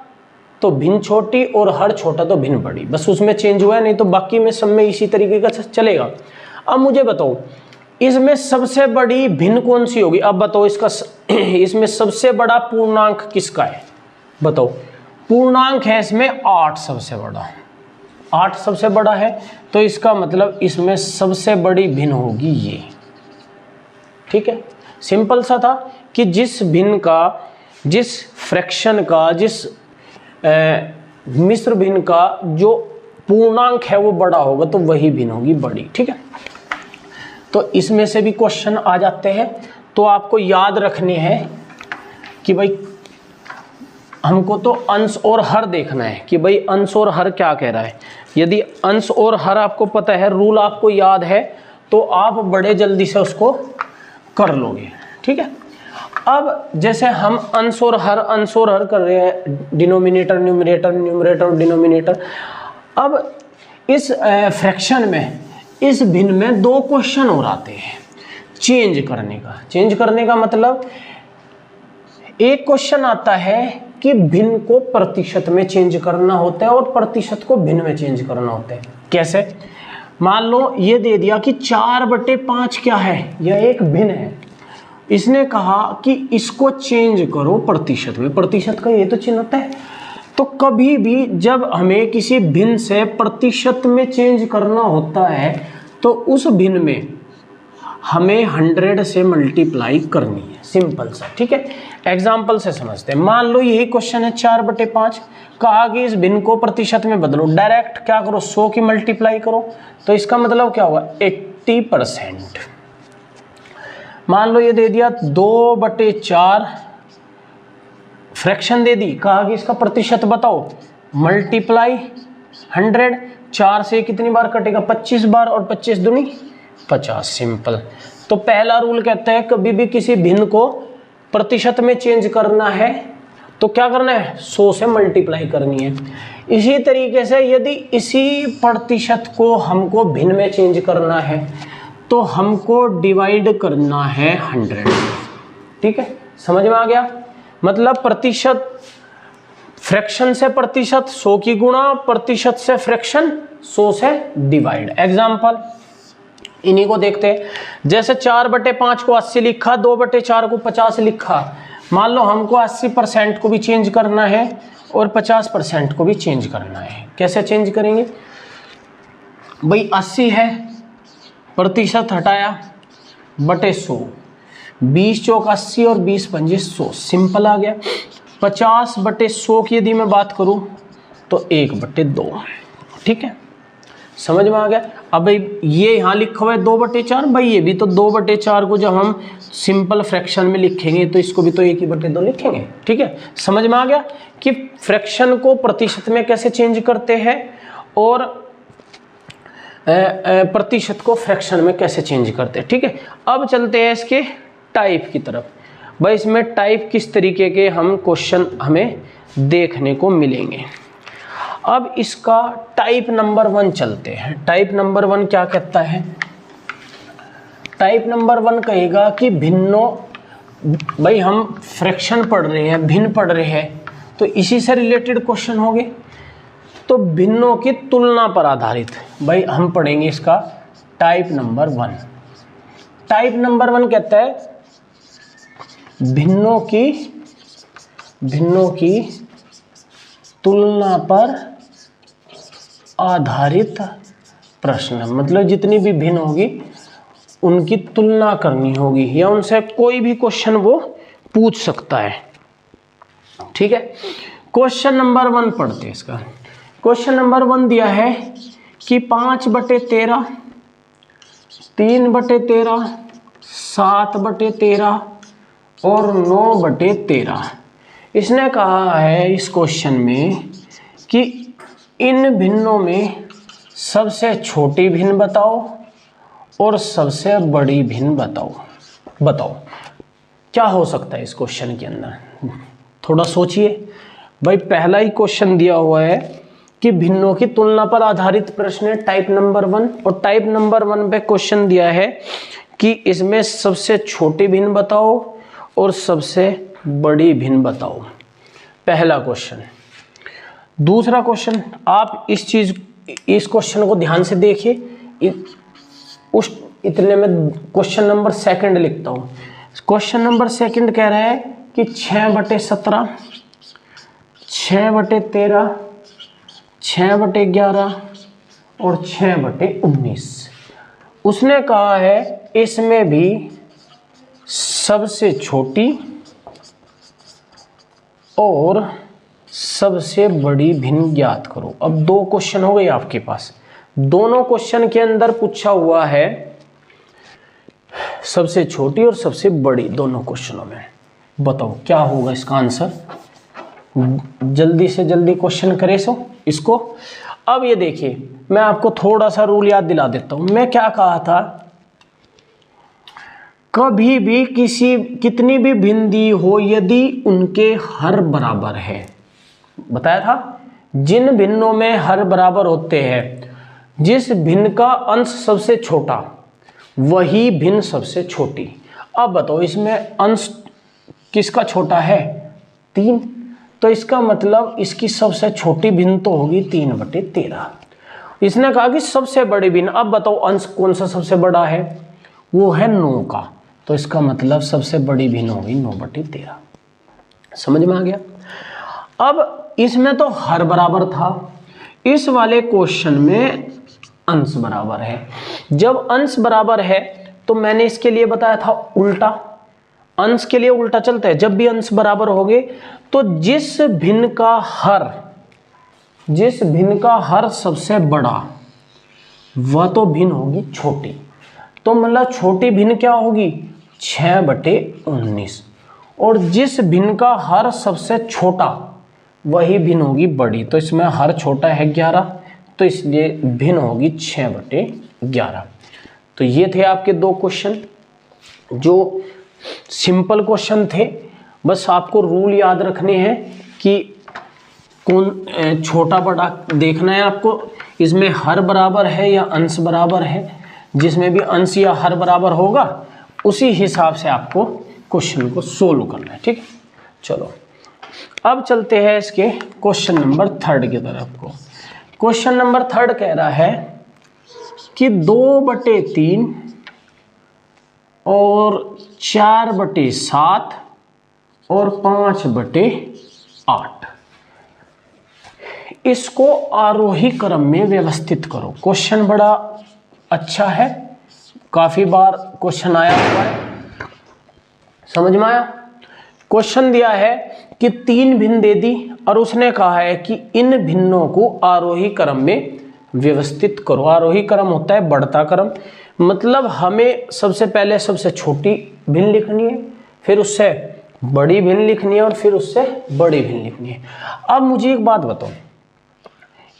[SPEAKER 1] तो भिन्न छोटी और हर छोटा तो भिन्न बड़ी, बस उसमें चेंज हुआ है, नहीं तो बाकी में सब में इसी तरीके का चलेगा। अब मुझे बताओ इसमें सबसे बड़ी भिन्न कौन सी होगी। अब बताओ इसका इसमें सबसे बड़ा पूर्णांक किसका है बताओ। पूर्णांक है इसमें 8 सबसे बड़ा, 8 सबसे बड़ा है, तो इसका मतलब इसमें सबसे बड़ी भिन्न होगी ये, ठीक है। सिंपल सा था कि जिस भिन्न का, जिस फ्रैक्शन का, जिस मिश्र भिन्न का जो पूर्णांक है वो बड़ा होगा तो वही भिन्न होगी बड़ी, ठीक है। तो इसमें से भी क्वेश्चन आ जाते हैं, तो आपको याद रखने हैं कि भाई हमको तो अंश और हर देखना है कि भाई अंश और हर क्या कह रहा है। यदि अंश और हर आपको पता है, रूल आपको याद है, तो आप बड़े जल्दी से उसको कर लोगे, ठीक है। अब जैसे हम अंश और हर कर रहे हैं, डिनोमिनेटर न्यूमरेटर, न्यूमरेटर डिनोमिनेटर। अब इस फ्रैक्शन में, इस भिन्न में 2 क्वेश्चन और आते हैं चेंज करने का। चेंज करने का मतलब एक क्वेश्चन आता है कि भिन्न को प्रतिशत में चेंज करना होता है और प्रतिशत को भिन्न में चेंज करना होता है। कैसे? मान लो ये दे दिया कि 4/5 क्या है, यह एक भिन्न है। इसने कहा कि इसको चेंज करो प्रतिशत में, प्रतिशत का ये तो चिन्ह होता है। तो कभी भी जब हमें किसी भिन्न से प्रतिशत में चेंज करना होता है तो उस भिन्न में हमें 100 से मल्टीप्लाई करनी है, सिंपल सा, ठीक है। एग्जाम्पल से समझते हैं। मान लो यही क्वेश्चन है 4/5, कहा कि इस भिन्न को प्रतिशत में बदलो। डायरेक्ट क्या करो, 100 की मल्टीप्लाई करो। तो इसका मतलब क्या होगा, 50%। मान लो ये दे दिया 2/4 फ्रैक्शन दे दी, कहा कि इसका प्रतिशत बताओ, मल्टीप्लाई 100, 4 से कितनी बार कटेगा 25 बार, और 25 दूनी 50, सिंपल। तो पहला रूल कहता है कभी भी किसी भिन्न को प्रतिशत में चेंज करना है तो क्या करना है, 100 से मल्टीप्लाई करनी है। इसी तरीके से यदि इसी प्रतिशत को हमको भिन्न में चेंज करना है तो हमको डिवाइड करना है 100। ठीक है, समझ में आ गया? मतलब प्रतिशत, फ्रैक्शन से प्रतिशत 100 की गुणा, प्रतिशत से फ्रैक्शन 100 से डिवाइड। एग्जाम्पल इन्हीं को देखते हैं। जैसे 4/5 को 80 लिखा, 2/4 को 50 लिखा। मान लो हमको 80% को भी चेंज करना है और 50% को भी चेंज करना है। कैसे चेंज करेंगे भाई? 80 है, प्रतिशत हटाया बटे 100, 20 चौक 80 और 20 पंजे 100, सिंपल आ गया। 50/100 की यदि मैं बात करूं तो 1/2। ठीक है, समझ में आ गया? अब भाई ये यहाँ लिखा हुआ है 2/4, भाई ये भी तो 2/4 को जब हम सिंपल फ्रैक्शन में लिखेंगे तो इसको भी तो 1/2 लिखेंगे। ठीक है, समझ में आ गया कि फ्रैक्शन को प्रतिशत में कैसे चेंज करते हैं और प्रतिशत को फ्रैक्शन में कैसे चेंज करते हैं। ठीक है, अब चलते हैं इसके टाइप की तरफ। भाई इसमें टाइप किस तरीके के हम क्वेश्चन हमें देखने को मिलेंगे। अब इसका टाइप नंबर 1 चलते हैं। टाइप नंबर 1 क्या कहता है? टाइप नंबर 1 कहेगा कि भिन्नों, भाई हम फ्रैक्शन पढ़ रहे हैं, भिन्न पढ़ रहे हैं, तो इसी से रिलेटेड क्वेश्चन होंगे। तो भिन्नों की तुलना पर आधारित भाई हम पढ़ेंगे इसका टाइप नंबर 1। टाइप नंबर 1 कहता है भिन्नों की तुलना पर आधारित प्रश्न। मतलब जितनी भी भिन्न होगी उनकी तुलना करनी होगी या उनसे कोई भी क्वेश्चन वो पूछ सकता है। ठीक है, क्वेश्चन नंबर 1 पढ़ते हैं इसका। क्वेश्चन नंबर 1 दिया है कि 5/13, 3/13, 7/13 और 9/13। इसने कहा है इस क्वेश्चन में कि इन भिन्नों में सबसे छोटी भिन्न बताओ और सबसे बड़ी भिन्न बताओ। क्या हो सकता है इस क्वेश्चन के अंदर? थोड़ा सोचिए भाई। पहला ही क्वेश्चन दिया हुआ है कि भिन्नों की तुलना पर आधारित प्रश्न है, टाइप नंबर 1, और टाइप नंबर 1 पे क्वेश्चन दिया है कि इसमें सबसे छोटी भिन्न बताओ और सबसे बड़ी भिन्न बताओ। पहला क्वेश्चन। दूसरा क्वेश्चन, आप इस क्वेश्चन को ध्यान से देखिए। इतने में क्वेश्चन नंबर 2 लिखता हूं। क्वेश्चन नंबर 2 कह रहा है कि 6/17, 6/13, 6/11 और 6/19। उसने कहा है इसमें भी सबसे छोटी और सबसे बड़ी भिन्न ज्ञात करो। अब 2 क्वेश्चन हो गए आपके पास। दोनों क्वेश्चन के अंदर पूछा हुआ है सबसे छोटी और सबसे बड़ी, दोनों क्वेश्चनों में। बताओ क्या होगा इसका आंसर? जल्दी से जल्दी क्वेश्चन करे सो इसको। अब ये देखिए, मैं आपको थोड़ा सा रूल याद दिला देता हूं। मैं क्या कहा था? कभी भी कितनी भी भिन्न दी हो यदि उनके हर बराबर है, बताया था। जिन भिन्नों में हर बराबर होते हैं, जिस भिन्न का अंश सबसे छोटा वही भिन्न सबसे छोटी। अब बताओ इसमें अंश किसका छोटा है? 3। तो इसका मतलब इसकी सबसे छोटी भिन्न तो होगी 3/13। इसने कहा कि सबसे बड़ी भिन्न। अब बताओ अंश कौन सा सबसे बड़ा है? वो है 9 का। तो इसका मतलब सबसे बड़ी भिन्न होगी 9/13। समझ में आ गया? अब इसमें तो हर बराबर था, इस वाले क्वेश्चन में अंश बराबर है। जब अंश बराबर है तो मैंने इसके लिए बताया था उल्टा। अंश के लिए उल्टा चलता है। जब भी अंश बराबर होंगे तो जिस भिन्न का हर सबसे बड़ा वह तो भिन्न होगी छोटी। तो मतलब छोटी भिन्न क्या होगी 6/19, और जिस भिन्न का हर सबसे छोटा वही भिन्न होगी बड़ी। तो इसमें हर छोटा है 11, तो इसलिए भिन्न होगी 6/11। तो ये थे आपके 2 क्वेश्चन जो सिंपल क्वेश्चन थे। बस आपको रूल याद रखने हैं कि कौन छोटा बड़ा देखना है आपको, इसमें हर बराबर है या अंश बराबर है। जिसमें भी अंश या हर बराबर होगा उसी हिसाब से आपको क्वेश्चन को सोल्व करना है। ठीक है, चलो अब चलते हैं इसके क्वेश्चन नंबर 3 की तरफ को। क्वेश्चन नंबर 3 कह रहा है कि 2/3 और 4/7 और 5/8 इसको आरोही क्रम में व्यवस्थित करो। क्वेश्चन बड़ा अच्छा है, काफी बार क्वेश्चन आया हुआ है, समझ में आया। क्वेश्चन दिया है कि 3 भिन्न दे दी और उसने कहा है कि इन भिन्नों को आरोही क्रम में व्यवस्थित करो। आरोही क्रम होता है बढ़ता क्रम, मतलब हमें सबसे पहले सबसे छोटी भिन्न लिखनी है, फिर उससे बड़ी भिन्न लिखनी है और फिर उससे बड़ी भिन्न लिखनी है। अब मुझे एक बात बताओ,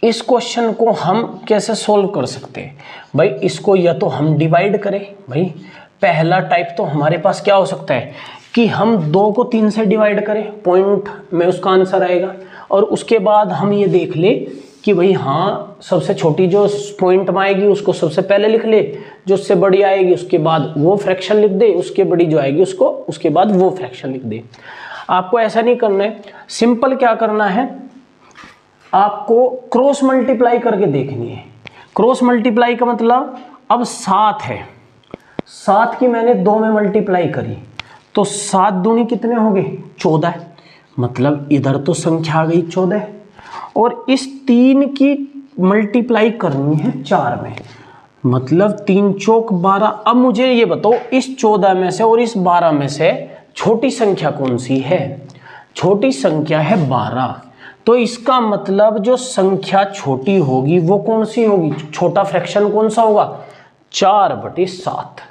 [SPEAKER 1] इस क्वेश्चन को हम कैसे सोल्व कर सकते हैं? भाई इसको या तो हम डिवाइड करें। भाई पहला टाइप तो हमारे पास क्या हो सकता है कि हम 2 को 3 से डिवाइड करें, पॉइंट में उसका आंसर आएगा, और उसके बाद हम ये देख ले कि भाई हाँ सबसे छोटी जो पॉइंट में आएगी उसको सबसे पहले लिख ले, जो उससे बड़ी आएगी उसके बाद वो फ्रैक्शन लिख दे, उसके बड़ी जो आएगी उसको उसके बाद वो फ्रैक्शन लिख दे। आपको ऐसा नहीं करना है, सिंपल क्या करना है, आपको क्रॉस मल्टीप्लाई करके देखनी है। क्रॉस मल्टीप्लाई का मतलब अब 7 है, 7 की मैंने 2 में मल्टीप्लाई करी तो 7 दूनी कितने हो गए 14, मतलब इधर तो संख्या आ गई 14, और इस 3 की मल्टीप्लाई करनी है 4 में, मतलब 3 चौक 12। अब मुझे ये बताओ इस 14 में से और इस 12 में से छोटी संख्या कौन सी है? छोटी संख्या है 12। तो इसका मतलब जो संख्या छोटी होगी वो कौन सी होगी? छोटा फ्रैक्शन कौन सा होगा? 4/7।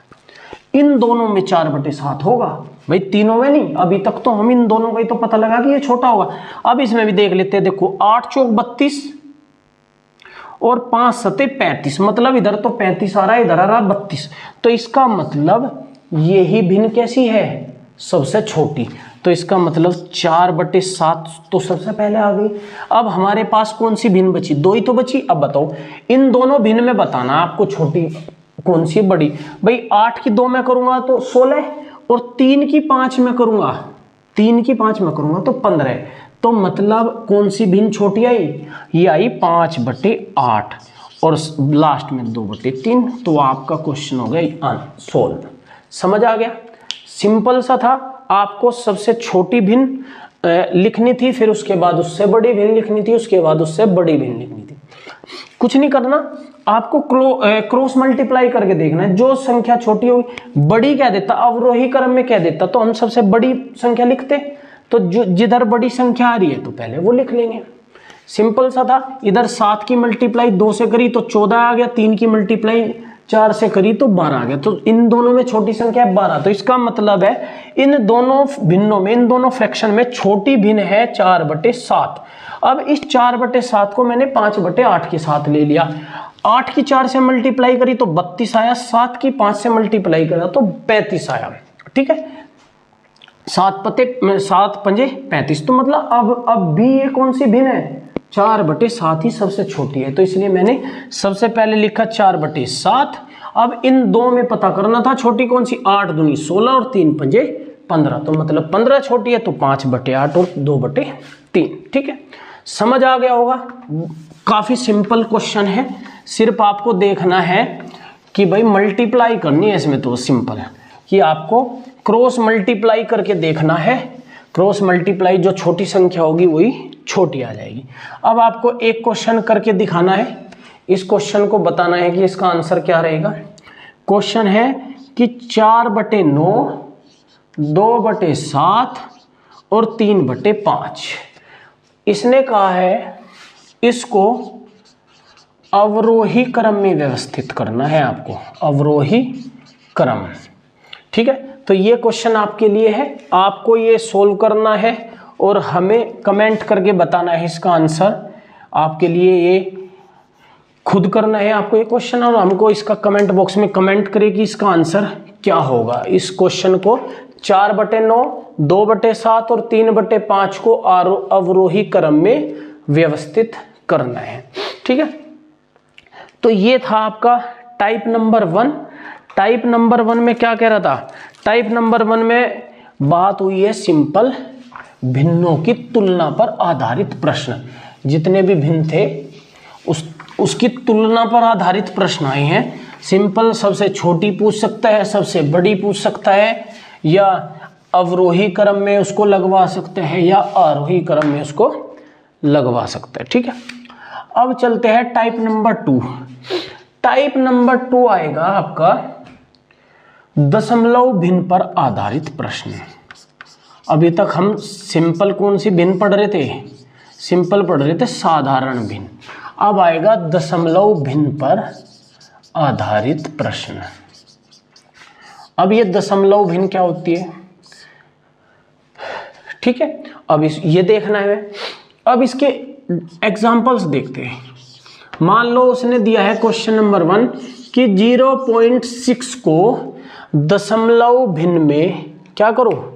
[SPEAKER 1] इन दोनों में 4/7 होगा भाई, तीनों में नहीं। अभी तक तो हम इन दोनों का ही तो पता लगा कि ये छोटा होगा। अब इसमें भी देख लेते हैं, देखो 8 चौक 32 और 5 सते 35, मतलब इधर तो 35 आ रहा है, इधर आ रहा है 32। तो इसका मतलब यही भिन्न कैसी है? सबसे छोटी। तो इसका मतलब 4/7 तो सबसे पहले आ गई। अब हमारे पास कौन सी भिन्न बची? 2 ही तो बची। अब बताओ इन दोनों भिन्न में बताना आपको छोटी कौन सी बड़ी। भाई 8 की 2 में करूंगा तो 16, और 3 की 5 में करूंगा, 3 की 5 में करूंगा तो 15। तो मतलब कौन सी भिन्न छोटी आई? ये आई 5/8 और लास्ट में 2/3। तो आपका क्वेश्चन हो गया सोल्व। समझ आ गया? सिंपल सा था। आपको सबसे छोटी भिन्न लिखनी थी, फिर उसके बाद उससे बड़ी भिन्न लिखनी थी, उसके बाद उससे बड़ी भिन्न लिखनी थी। कुछ नहीं करना, आपको क्रॉस मल्टीप्लाई करके देखना है। जो संख्या छोटी होगी, बड़ी क्या देता, अवरोही क्रम में क्या देता, तो हम सबसे बड़ी संख्या लिखते। तो जो जिधर बड़ी संख्या आ रही है तो पहले वो लिख लेंगे। सिंपल सा था। इधर 7 की मल्टीप्लाई 2 से करी तो 14 आ गया, 3 की मल्टीप्लाई 4 से करी तो 12 आ गया। तो इन दोनों में छोटी संख्या है 12। तो इसका मतलब है इन दोनों भिन्नों में, इन दोनों फ्रैक्शन में छोटी भिन्न है 4/7। अब इस 4/7 को मैंने 5/8 के साथ ले लिया। 8 की 4 से मल्टीप्लाई करी तो 32 आया, 7 की 5 से मल्टीप्लाई करा तो 35 आया। ठीक है, 7 पंजे 35। तो मतलब अब भी ये कौन सी भिन्न है? 4/7 ही सबसे छोटी है। तो इसलिए मैंने सबसे पहले लिखा 4/7। अब इन 2 में पता करना था छोटी कौन सी। 8 दूनी 16 और 3 पंजे 15। तो मतलब 15 छोटी है, तो 5/8 और 2/3। ठीक है, समझ आ गया होगा। काफी सिंपल क्वेश्चन है, सिर्फ आपको देखना है कि भाई मल्टीप्लाई करनी है। इसमें तो सिंपल है कि आपको क्रॉस मल्टीप्लाई करके देखना है। क्रॉस मल्टीप्लाई जो छोटी संख्या होगी वही छोटी आ जाएगी। अब आपको एक क्वेश्चन करके दिखाना है। इस क्वेश्चन को बताना है कि इसका आंसर क्या रहेगा। क्वेश्चन है कि 4/9, 2/7 और 3/5। इसने कहा है इसको अवरोही क्रम में व्यवस्थित करना है आपको। अवरोही क्रम। ठीक है, तो ये क्वेश्चन आपके लिए है, आपको ये सोल्व करना है और हमें कमेंट करके बताना है इसका आंसर। आपके लिए ये खुद करना है आपको ये क्वेश्चन, और हमको इसका कमेंट बॉक्स में कमेंट करें कि इसका आंसर क्या होगा। इस क्वेश्चन को 4/9, 2/7 और 3/5 को अवरोही क्रम में व्यवस्थित करना है। ठीक है, तो ये था आपका टाइप नंबर 1। टाइप नंबर 1 में क्या कह रहा था? टाइप नंबर 1 में बात हुई है सिंपल भिन्नों की तुलना पर आधारित प्रश्न। जितने भी भिन्न थे उसकी तुलना पर आधारित प्रश्न आए हैं। सिंपल सबसे छोटी पूछ सकता है, सबसे बड़ी पूछ सकता है, या अवरोही क्रम में उसको लगवा सकते हैं, या आरोही क्रम में उसको लगवा सकते हैं। ठीक है, अब चलते हैं टाइप नंबर 2। टाइप नंबर 2 आएगा आपका दशमलव भिन्न पर आधारित प्रश्न। अभी तक हम सिंपल कौन सी भिन्न पढ़ रहे थे? सिंपल पढ़ रहे थे, साधारण भिन्न। अब आएगा दशमलव भिन्न पर आधारित प्रश्न। अब ये दशमलव भिन्न क्या होती है? ठीक है, अब ये देखना है। अब इसके एग्जांपल्स देखते हैं। मान लो उसने दिया है क्वेश्चन नंबर 1 कि 0.6 को दशमलव भिन्न में क्या करो।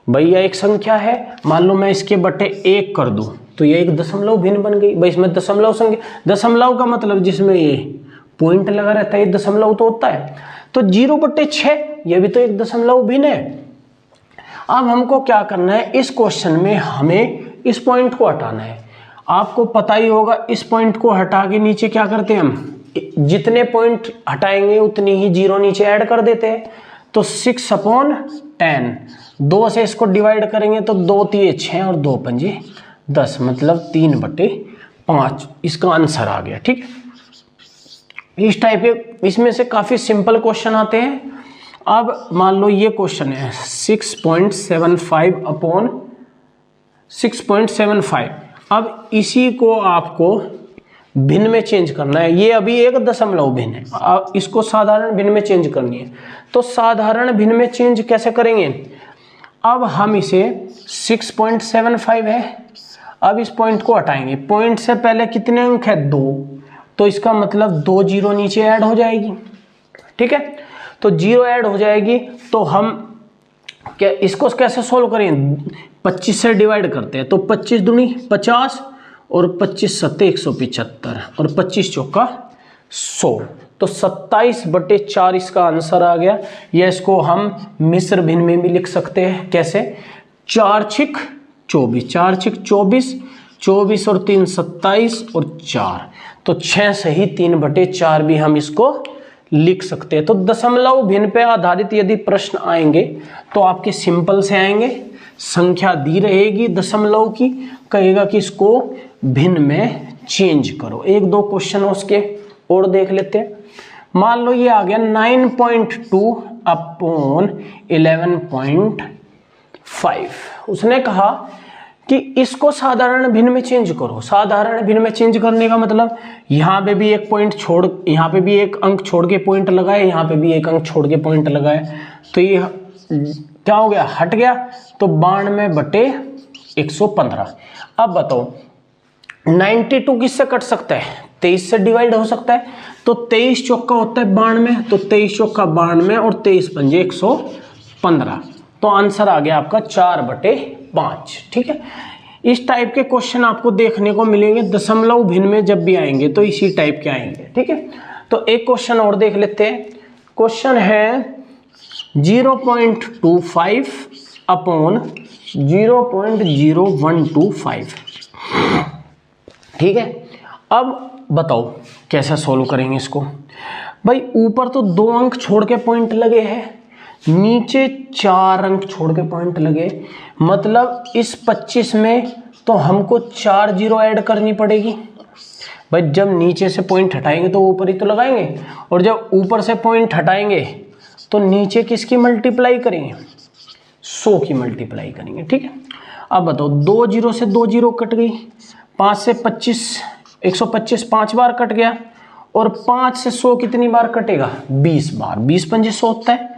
[SPEAKER 1] भैया एक संख्या है, मान लो मैं इसके बटे 1 कर दूं तो ये एक दशमलव भिन्न बन गई। भाई इसमें दशमलव संख्या, दशमलव का मतलब जिसमें ये पॉइंट लगा रहता है, ये दशमलव तो होता है। तो 0/6 ये भी तो एक दशमलव भिन्न है। अब हमको क्या करना है, इस क्वेश्चन में हमें इस पॉइंट को हटाना है। आपको पता ही होगा, इस पॉइंट को हटा के नीचे क्या करते हैं हम, जितने पॉइंट हटाएंगे उतनी ही जीरो नीचे ऐड कर देते हैं। तो 6/10, 2 से इसको डिवाइड करेंगे तो 2 3 6 और 2 5 10, मतलब 3/5 इसका आंसर आ गया। ठीक है, इस टाइप के इसमें से काफी सिंपल क्वेश्चन आते हैं। अब मान लो ये क्वेश्चन है 6.75/6.75। अब इसी को आपको भिन्न में चेंज करना है। ये अभी एक दशमलव भिन्न है, अब इसको साधारण भिन्न में चेंज करनी है। तो साधारण भिन्न में चेंज कैसे करेंगे? अब हम इसे 6.75 है, अब इस पॉइंट को हटाएंगे। पॉइंट से पहले कितने अंक है? 2, तो इसका मतलब 2 जीरो नीचे ऐड हो जाएगी। ठीक है, तो जीरो ऐड हो जाएगी। तो हम क्या इसको कैसे सोल्व करें? 25 से डिवाइड करते हैं, तो 25 दूनी 50 और 25 सत्ते 175 और 25 चौका 100, तो 27/4 इसका आंसर आ गया। या इसको हम मिश्र भिन्न में भी लिख सकते हैं। कैसे? 4×6 24, 4×6 24, 24 और 3 27 और 4, तो 6 से ही 3/4 भी हम इसको लिख सकते हैं। तो दशमलव भिन्न पे आधारित यदि प्रश्न आएंगे तो आपके सिंपल से आएंगे। संख्या दी रहेगी दशमलव की, कहेगा कि इसको भिन्न में चेंज करो। 1-2 क्वेश्चन उसके और देख लेते हैं। मान लो ये आ गया 9.2/11.5। उसने कहा कि इसको साधारण भिन्न में चेंज करो। साधारण भिन्न में चेंज करने का मतलब यहाँ पे भी एक पॉइंट छोड़, यहाँ पे भी एक अंक छोड़ के पॉइंट लगाए, यहाँ पे भी एक अंक छोड़ के पॉइंट लगाए, तो ये क्या हो गया? हट गया। तो 92/115। अब बताओ 92 किससे कट सकता है? 23 से डिवाइड हो सकता है। तो 23 चौका होता है 92, तो 23 चौका 92 और 23 पंजे 115। तो आंसर आ गया आपका 4/5। ठीक है, इस टाइप के क्वेश्चन आपको देखने को मिलेंगे दशमलव भिन्न में। जब भी आएंगे तो इसी टाइप के आएंगे। ठीक है, तो एक क्वेश्चन और देख लेते हैं। क्वेश्चन है 0.25/0.0125। ठीक है, अब बताओ कैसे सोल्व करेंगे इसको। भाई ऊपर तो 2 अंक छोड़ के पॉइंट लगे हैं, नीचे 4 अंक छोड़ के पॉइंट लगे, मतलब इस 25 में तो हमको 4 जीरो ऐड करनी पड़ेगी। भाई जब नीचे से पॉइंट हटाएंगे तो ऊपर ही तो लगाएंगे, और जब ऊपर से पॉइंट हटाएंगे तो नीचे किसकी मल्टीप्लाई करेंगे? 100 की मल्टीप्लाई करेंगे। ठीक है, अब बताओ 2 जीरो से 2 जीरो कट गई, 5 से 25 125 5 बार कट गया, और 5 से 100 कितनी बार कटेगा? 20 बार। 20 पंजे 100 होता है,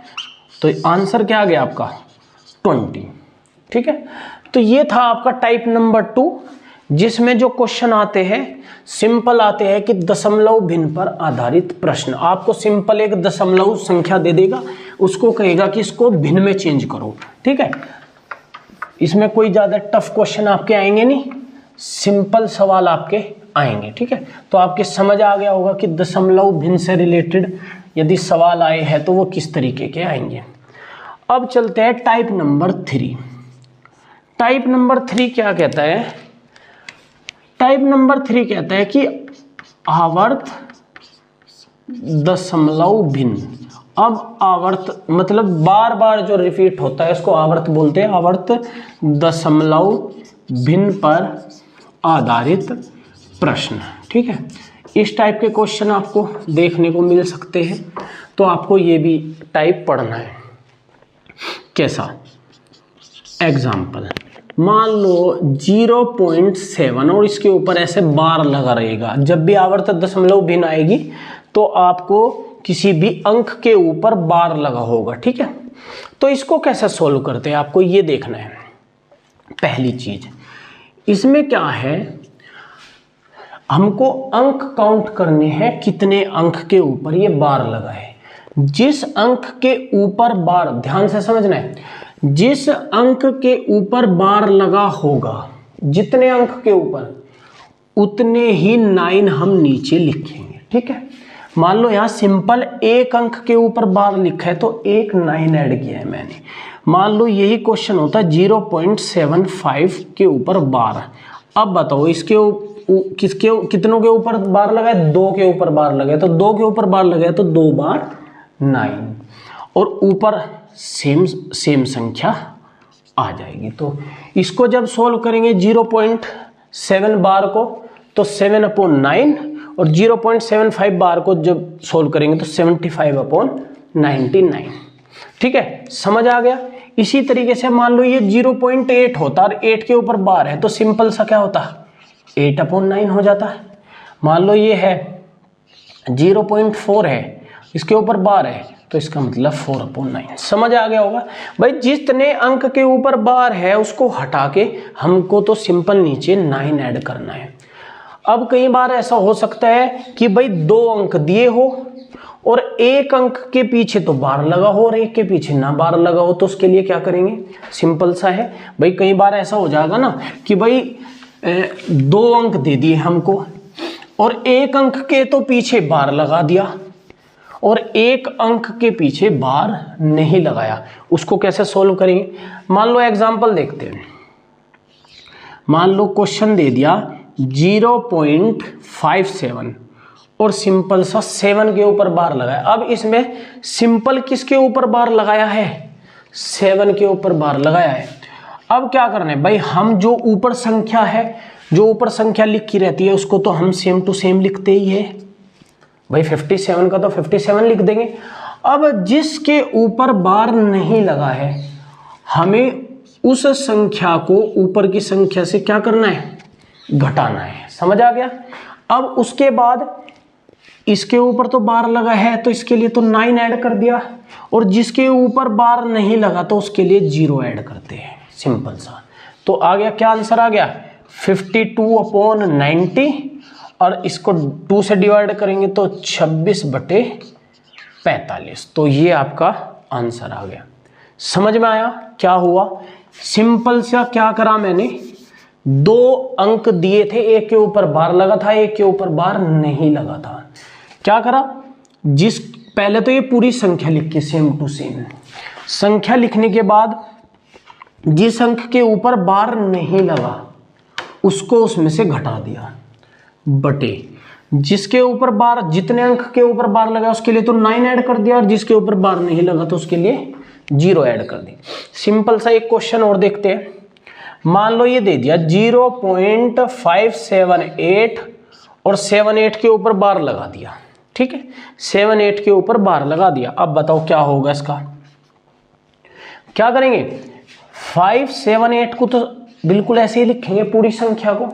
[SPEAKER 1] तो आंसर क्या आ गया आपका? 20। ठीक है, तो ये था आपका टाइप नंबर 2, जिसमें जो क्वेश्चन आते हैं सिंपल आते हैं कि दशमलव भिन्न पर आधारित प्रश्न। आपको सिंपल एक दशमलव संख्या दे देगा, उसको कहेगा कि इसको भिन्न में चेंज करो। ठीक है, इसमें कोई ज्यादा टफ क्वेश्चन आपके आएंगे नहीं, सिंपल सवाल आपके आएंगे। ठीक है, तो आपके समझ आ गया होगा कि दशमलव भिन्न से रिलेटेड यदि सवाल आए हैं तो वो किस तरीके के आएंगे। अब चलते हैं टाइप नंबर 3। टाइप नंबर 3 क्या कहता है? टाइप नंबर 3 कहता है कि आवर्त दशमलव भिन्न। अब आवर्त मतलब बार बार जो रिपीट होता है उसको आवर्त बोलते हैं। आवर्त दशमलव भिन्न पर आधारित प्रश्न। ठीक है, इस टाइप के क्वेश्चन आपको देखने को मिल सकते हैं, तो आपको ये भी टाइप पढ़ना है। कैसा? एग्जाम्पल, मान लो 0.7 और इसके ऊपर ऐसे बार लगा रहेगा। जब भी आवर्त दशमलव भिन्न आएगी तो आपको किसी भी अंक के ऊपर बार लगा होगा। ठीक है, तो इसको कैसे सोल्व करते हैं आपको ये देखना है। पहली चीज इसमें क्या है, हमको अंक काउंट करने हैं, कितने अंक के ऊपर ये बार लगा है। जिस अंक के ऊपर बार, ध्यान से समझना है, जिस अंक के ऊपर बार लगा होगा, जितने अंक के ऊपर उतने ही 9 हम नीचे लिखेंगे। ठीक है, मान लो यहाँ सिंपल एक अंक के ऊपर बार लिखा है तो एक 9 ऐड किया है मैंने। मान लो यही क्वेश्चन होता है 0.75 के ऊपर बार। अब बताओ इसके कितनों के ऊपर बार लगाए? 2 के ऊपर बार लगाए, तो 2 के ऊपर बार लगाए तो 2 बार 9 और ऊपर सेम संख्या आ जाएगी। तो इसको जब सोल्व करेंगे 0.7 बार को तो 7/9 और 0.75 बार को जब सोल्व करेंगे तो 75/99। ठीक है, समझ आ गया। इसी तरीके से मान लो ये 0.8 होता और 8 के ऊपर बार है तो सिंपल सा क्या होता? 8/9 हो जाता है। मान लो ये है 0.4 है, इसके ऊपर बार है तो इसका मतलब 4/9। समझ आ गया होगा भाई। जितने अंक के ऊपर बार है उसको हटा के हमको तो सिंपल नीचे 9 ऐड करना है। अब कई बार ऐसा हो सकता है कि भाई 2 अंक दिए हो और एक अंक के पीछे तो बार लगा हो और एक के पीछे ना बार लगा हो, तो उसके लिए क्या करेंगे? सिंपल सा है भाई। कई बार ऐसा हो जाएगा ना कि भाई 2 अंक दे दिए हमको और एक अंक के तो पीछे बार लगा दिया और एक अंक के पीछे बार नहीं लगाया, उसको कैसे सोल्व करेंगे? मान लो एग्जांपल देखते हैं। मान लो क्वेश्चन दे दिया 0.57 और सिंपल सा 7 के ऊपर बार लगाया। अब इसमें सिंपल किसके ऊपर बार लगाया है? 7 के ऊपर बार लगाया है। अब क्या करना है भाई, हम जो ऊपर संख्या है, जो ऊपर संख्या लिखी रहती है उसको तो हम सेम टू सेम लिखते ही है भाई। 57 का तो 57 लिख देंगे। अब जिसके ऊपर बार नहीं लगा है हमें उस संख्या को ऊपर की संख्या से क्या करना है? घटाना है। समझ आ गया। अब उसके बाद इसके ऊपर तो बार लगा है तो इसके लिए तो 9 ऐड कर दिया और जिसके ऊपर बार नहीं लगा तो उसके लिए 0 ऐड करते हैं। सिंपल सा। तो आ गया, क्या आंसर आ गया? 52/90 और इसको 2 से डिवाइड करेंगे तो 26/45। तो ये आपका आंसर आ गया। समझ में आया क्या हुआ? सिंपल सा क्या करा मैंने, 2 अंक दिए थे, एक के ऊपर बार लगा था, एक के ऊपर बार नहीं लगा था। क्या करा, पहले तो ये पूरी संख्या लिख के सेम टू सेम संख्या लिखने के बाद जिस अंक के ऊपर बार नहीं लगा उसको उसमें से घटा दिया, बटे जिसके ऊपर बार, जितने अंक के ऊपर बार लगा उसके लिए तो 9 ऐड कर दिया और जिसके ऊपर बार नहीं लगा तो उसके लिए 0 ऐड कर दी। सिंपल सा एक क्वेश्चन और देखते हैं। मान लो ये दे दिया 0.578 और 78 के ऊपर बार लगा दिया। ठीक है, 78 के ऊपर बार लगा दिया। अब बताओ क्या होगा इसका? क्या करेंगे, 578 को तो बिल्कुल ऐसे ही लिखेंगे पूरी संख्या को,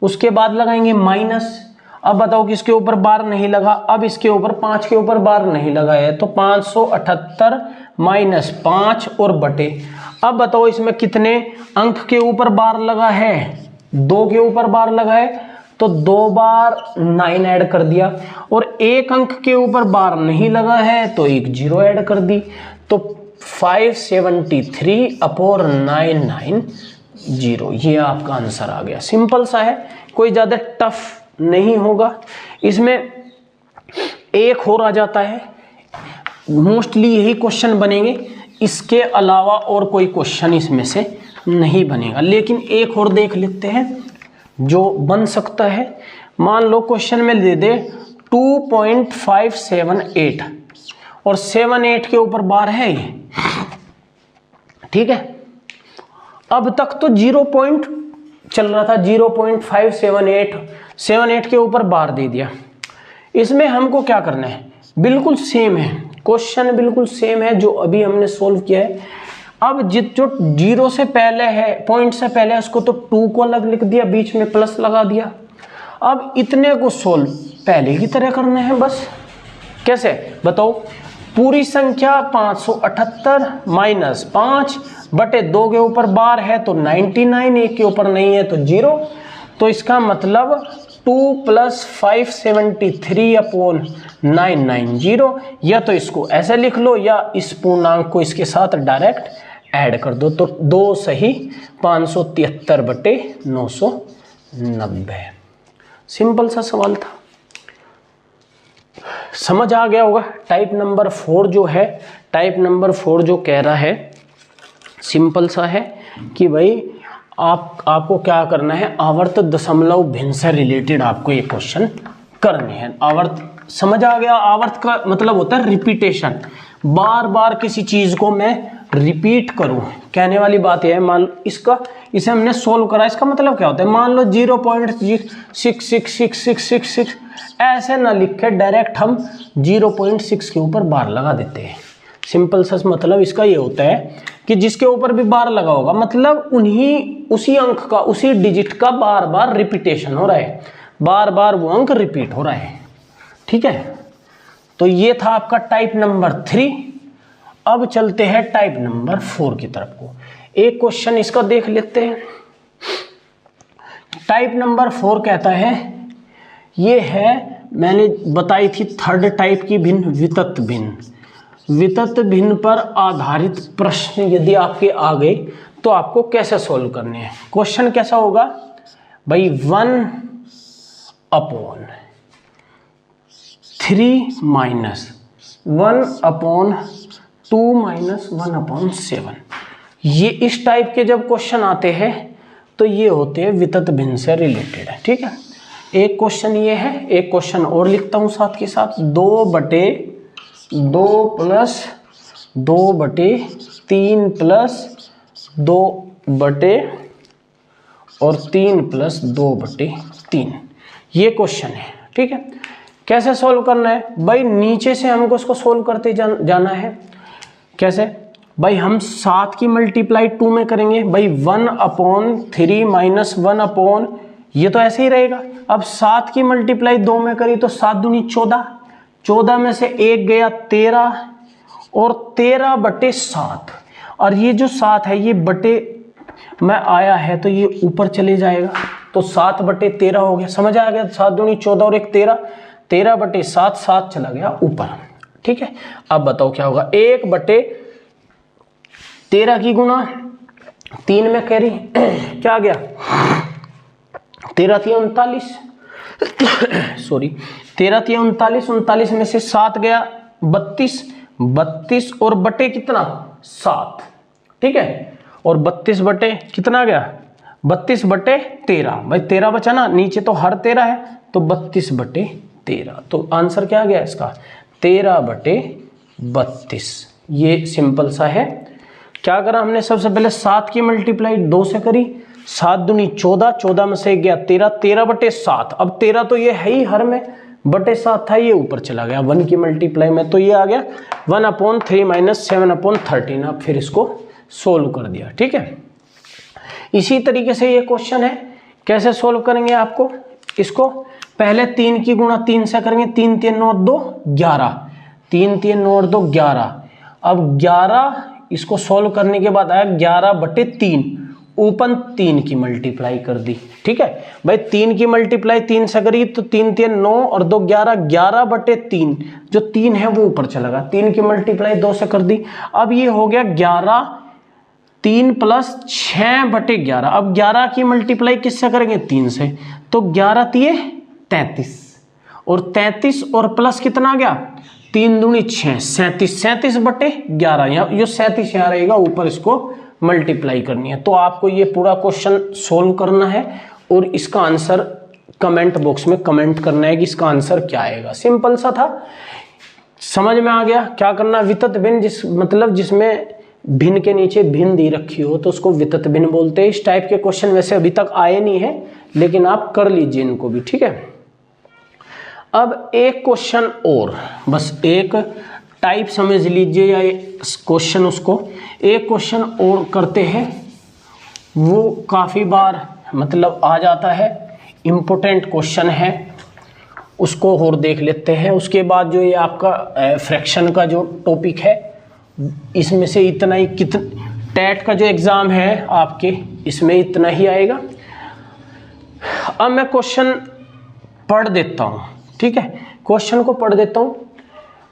[SPEAKER 1] उसके बाद लगाएंगे माइनस अब बताओ किसके ऊपर बार नहीं लगा, अब इसके ऊपर 5 के ऊपर बार नहीं लगा है, तो 578 माइनस 5 और बटे, अब बताओ इसमें कितने अंक के ऊपर बार लगा है, 2 के ऊपर बार लगा है, तो 2 बार 9 ऐड कर दिया, और 1 अंक के ऊपर बार नहीं लगा है तो एक 0 ऐड कर दी, तो 573/990, ये आपका आंसर आ गया। सिंपल सा है, कोई ज़्यादा टफ नहीं होगा। इसमें एक और आ जाता है, मोस्टली यही क्वेश्चन बनेंगे, इसके अलावा और कोई क्वेश्चन इसमें से नहीं बनेगा, लेकिन एक और देख लेते हैं जो बन सकता है। मान लो क्वेश्चन में दे दे 2.578 और 78 के ऊपर बार है ये, ठीक है। अब तक तो 0 पॉइंट चल रहा था, 0.578 के ऊपर बार दे दिया। इसमें हमको क्या करना है, बिल्कुल सेम है क्वेश्चन, बिल्कुल सेम है जो अभी हमने सोल्व किया है। अब जो 0 से पहले है, पॉइंट से पहले, उसको तो 2 को अलग लिख दिया, बीच में प्लस लगा दिया। अब इतने को सोल्व पहले की तरह करना है बस। कैसे बताओ, पूरी संख्या 578 माइनस 5 बटे 2 के ऊपर बार है तो 99, 1 के ऊपर नहीं है तो 0, तो इसका मतलब 2 + 573/990, या तो इसको ऐसे लिख लो या इस पूर्णांक को इसके साथ डायरेक्ट ऐड कर दो, तो 2 सही 573/990। सिंपल सा सवाल था, समझ आ गया होगा। टाइप नंबर 4 जो है, टाइप नंबर 4 जो कह रहा है सिंपल सा है कि भाई आपको क्या करना है, आवर्त दशमलव भिन्न से रिलेटेड आपको ये क्वेश्चन करने हैं। आवर्त समझ आ गया, आवर्त का मतलब होता है रिपीटेशन, बार बार किसी चीज को मैं रिपीट करूं, कहने वाली बात यह है। मान लो इसे हमने सोल्व करा, इसका मतलब क्या होता है, मान लो 0.66666 ऐसे ना लिख के डायरेक्ट हम 0.6 के ऊपर बार लगा देते हैं। सिंपल सा मतलब इसका ये होता है कि जिसके ऊपर भी बार लगा होगा मतलब उसी अंक का, उसी डिजिट का बार बार रिपीटेशन हो रहा है, बार बार वो अंक रिपीट हो रहा है, ठीक है। तो ये था आपका टाइप नंबर 3। अब चलते हैं टाइप नंबर 4 की तरफ को। एक क्वेश्चन इसका देख लेते हैं। टाइप नंबर 4 कहता है, ये है मैंने बताई थी थर्ड टाइप की भिन्न, वितत भिन्न। वितत भिन्न पर आधारित प्रश्न यदि आपके आ गए तो आपको कैसे सॉल्व करने हैं। क्वेश्चन कैसा होगा भाई, 1/3 माइनस 1/2 माइनस 1/7। ये इस टाइप के जब क्वेश्चन आते हैं तो ये होते हैं वितत भिन्न से रिलेटेड है, ठीक है। एक क्वेश्चन ये है, एक क्वेश्चन और लिखता हूं साथ के साथ, 2/2 प्लस 2/3 प्लस 2/, और 3 प्लस 2/3, ये क्वेश्चन है, ठीक है। कैसे सॉल्व करना है भाई, नीचे से हमको इसको सॉल्व करते जाना है। कैसे भाई, हम 7 की मल्टीप्लाई 2 में करेंगे भाई, 1/3 माइनस 1/, ये तो ऐसे ही रहेगा। अब 7 की मल्टीप्लाई 2 में करी तो 7 दूनी 14, 14 में से 1 गया 13, और 13/7, और ये जो 7 है ये बटे में आया है तो ये ऊपर चले जाएगा, तो 7/13 हो गया। समझ आ गया, 7 दूनी 14 और 1 13, 13/7, 7 चला गया ऊपर, ठीक है। अब बताओ क्या होगा, 1/13 की गुणा 3 में कैरी क्या आ गया, 13 × 39, सॉरी 13 × 39, 39 में से 7 गया 32, 32 और बटे कितना 7, ठीक है। और 32 बटे कितना आ गया, 32/13, भाई 13 बचा ना, नीचे तो हर 13 है तो 32/13, तो आंसर क्या आ गया इसका 13/32। ये सिंपल सा है। क्या करा हमने, सबसे पहले 7 की मल्टीप्लाई 2 से करी, 7 दूनी 14, 14 में से गया 13, 13/7। अब 13 तो ये है ही हर में, बटे 7 था, ये ऊपर चला गया 1 की मल्टीप्लाई में, तो ये आ गया 1/3 माइनस 7/13। अब फिर इसको सोल्व कर दिया, ठीक है। इसी तरीके से ये क्वेश्चन है, कैसे सोल्व करेंगे आपको, इसको पहले 3 की गुणा 3 से करेंगे, 3 3 9 2 11, 3 3 9 2 11। अब 11 इसको सॉल्व करने के बाद आया 11/3, ऊपर 3 की मल्टीप्लाई कर दी। ठीक है भाई, 3 की मल्टीप्लाई 3 से करी तो 3 3 9 और 2 11, 11/3, जो 3 है वो ऊपर चला गया, 3 की मल्टीप्लाई 2 से कर दी। अब ये हो गया 11, 3 + 6/11। अब 11 की मल्टीप्लाई किससे करेंगे? 3 से, तो 11 3 33, और 33 और प्लस कितना आ गया? 3 दूनी 6, 37, 37/11। यहाँ ये 37 यहाँ रहेगा, ऊपर इसको मल्टीप्लाई करनी है। तो आपको ये पूरा क्वेश्चन सोल्व करना है और इसका आंसर कमेंट बॉक्स में कमेंट करना है कि इसका आंसर क्या आएगा। सिंपल सा था, समझ में आ गया? क्या करना? वितत भिन्न, मतलब जिसमें भिन्न के नीचे भिन्न दी रखी हो तो उसको वितत भिन्न बोलते हैं। इस टाइप के क्वेश्चन वैसे अभी तक आए नहीं है, लेकिन आप कर लीजिए इनको भी। ठीक है, अब एक क्वेश्चन और, बस एक टाइप समझ लीजिए या क्वेश्चन, उसको एक क्वेश्चन और करते हैं, वो काफ़ी बार मतलब आ जाता है, इम्पोर्टेंट क्वेश्चन है, उसको और देख लेते हैं। उसके बाद जो ये आपका फ्रैक्शन का जो टॉपिक है, इसमें से इतना ही, टैट का जो एग्ज़ाम है आपके, इसमें इतना ही आएगा। अब मैं क्वेश्चन पढ़ देता हूँ। ठीक है, क्वेश्चन को पढ़ देता हूँ।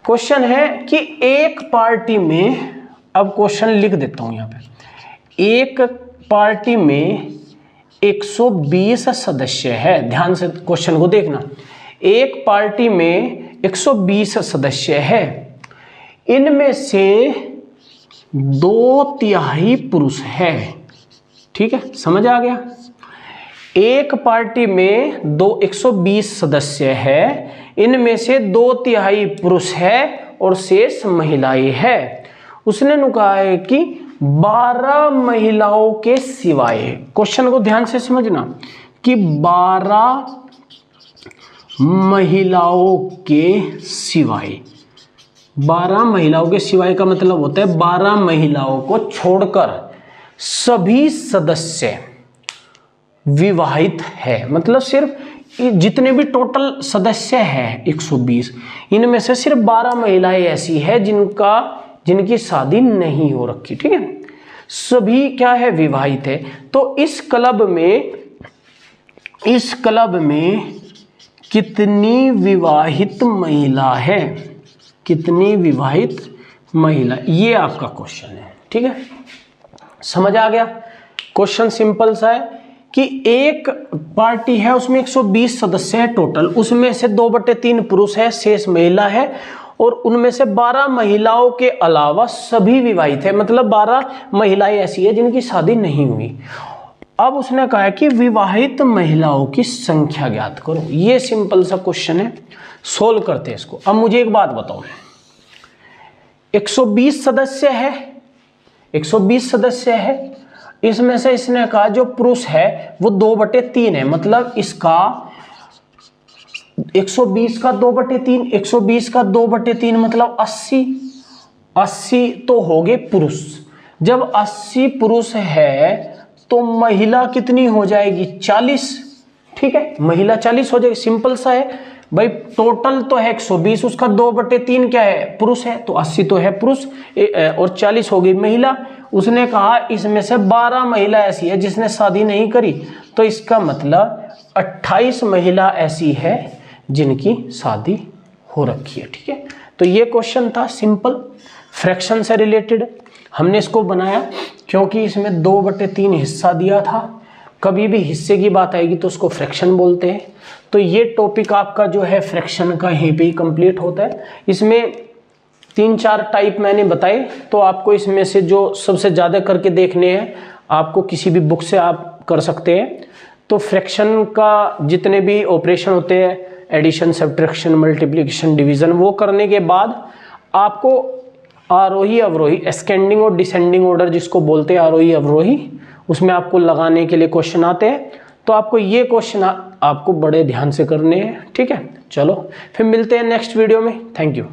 [SPEAKER 1] क्वेश्चन है कि एक पार्टी में, अब क्वेश्चन लिख देता हूँ यहाँ पे, एक पार्टी में 120 सदस्य है। ध्यान से क्वेश्चन को देखना। एक पार्टी में 120 सदस्य है, इनमें से 2/3 पुरुष है। ठीक है, समझ आ गया? एक पार्टी में 120 सदस्य है, इनमें से 2/3 पुरुष है और शेष महिलाएं है। उसने कहा है कि 12 महिलाओं के सिवाय, क्वेश्चन को ध्यान से समझना, कि 12 महिलाओं के सिवाय, 12 महिलाओं के सिवाय का मतलब होता है 12 महिलाओं को छोड़कर सभी सदस्य विवाहित है। मतलब सिर्फ जितने भी टोटल सदस्य हैं 120, इनमें से सिर्फ 12 महिलाएं ऐसी है जिनकी शादी नहीं हो रखी। ठीक है, सभी क्या है? विवाहित है। तो इस क्लब में कितनी विवाहित महिला है? कितनी विवाहित महिला, ये आपका क्वेश्चन है। ठीक है, समझ आ गया? क्वेश्चन सिंपल सा है कि एक पार्टी है, उसमें 120 सदस्य है टोटल, उसमें से 2/3 पुरुष है, शेष महिला है, और उनमें से 12 महिलाओं के अलावा सभी विवाहित है। मतलब 12 महिलाएं ऐसी है जिनकी शादी नहीं हुई। अब उसने कहा है कि विवाहित महिलाओं की संख्या ज्ञात करो। ये सिंपल सा क्वेश्चन है, सोल्व करते हैं इसको। अब मुझे एक बात बताओ, 120 सदस्य है, 120 सदस्य है, इसमें से इसने कहा जो पुरुष है वो 2/3 है। मतलब इसका 120 का 2/3, 120 का 2/3 मतलब 80 तो हो गए पुरुष। जब 80 पुरुष है तो महिला कितनी हो जाएगी? 40। ठीक है, महिला 40 हो जाएगी। सिंपल सा है भाई, टोटल तो है 120, उसका 2/3 क्या है? पुरुष है, तो 80 तो है पुरुष और 40 हो गई महिला। उसने कहा इसमें से 12 महिला ऐसी है जिसने शादी नहीं करी, तो इसका मतलब 28 महिला ऐसी है जिनकी शादी हो रखी है। ठीक है, तो ये क्वेश्चन था सिंपल, फ्रैक्शन से रिलेटेड। हमने इसको बनाया क्योंकि इसमें 2/3 हिस्सा दिया था। कभी भी हिस्से की बात आएगी तो उसको फ्रैक्शन बोलते हैं। तो ये टॉपिक आपका जो है फ्रैक्शन का यहीं पे ही कंप्लीट होता है। इसमें 3-4 टाइप मैंने बताए, तो आपको इसमें से जो सबसे ज़्यादा करके देखने हैं, आपको किसी भी बुक से आप कर सकते हैं। तो फ्रैक्शन का जितने भी ऑपरेशन होते हैं, एडिशन, सब्ट्रैक्शन, मल्टीप्लिकेशन, डिवीज़न, वो करने के बाद आपको आरोही अवरोही, एस्केंडिंग और डिसेंडिंग ऑर्डर जिसको बोलते हैं, आरोही अवरोही, उसमें आपको लगाने के लिए क्वेश्चन आते हैं। तो आपको ये क्वेश्चन आपको बड़े ध्यान से करने हैं। ठीक है, चलो फिर मिलते हैं नेक्स्ट वीडियो में। Thank you.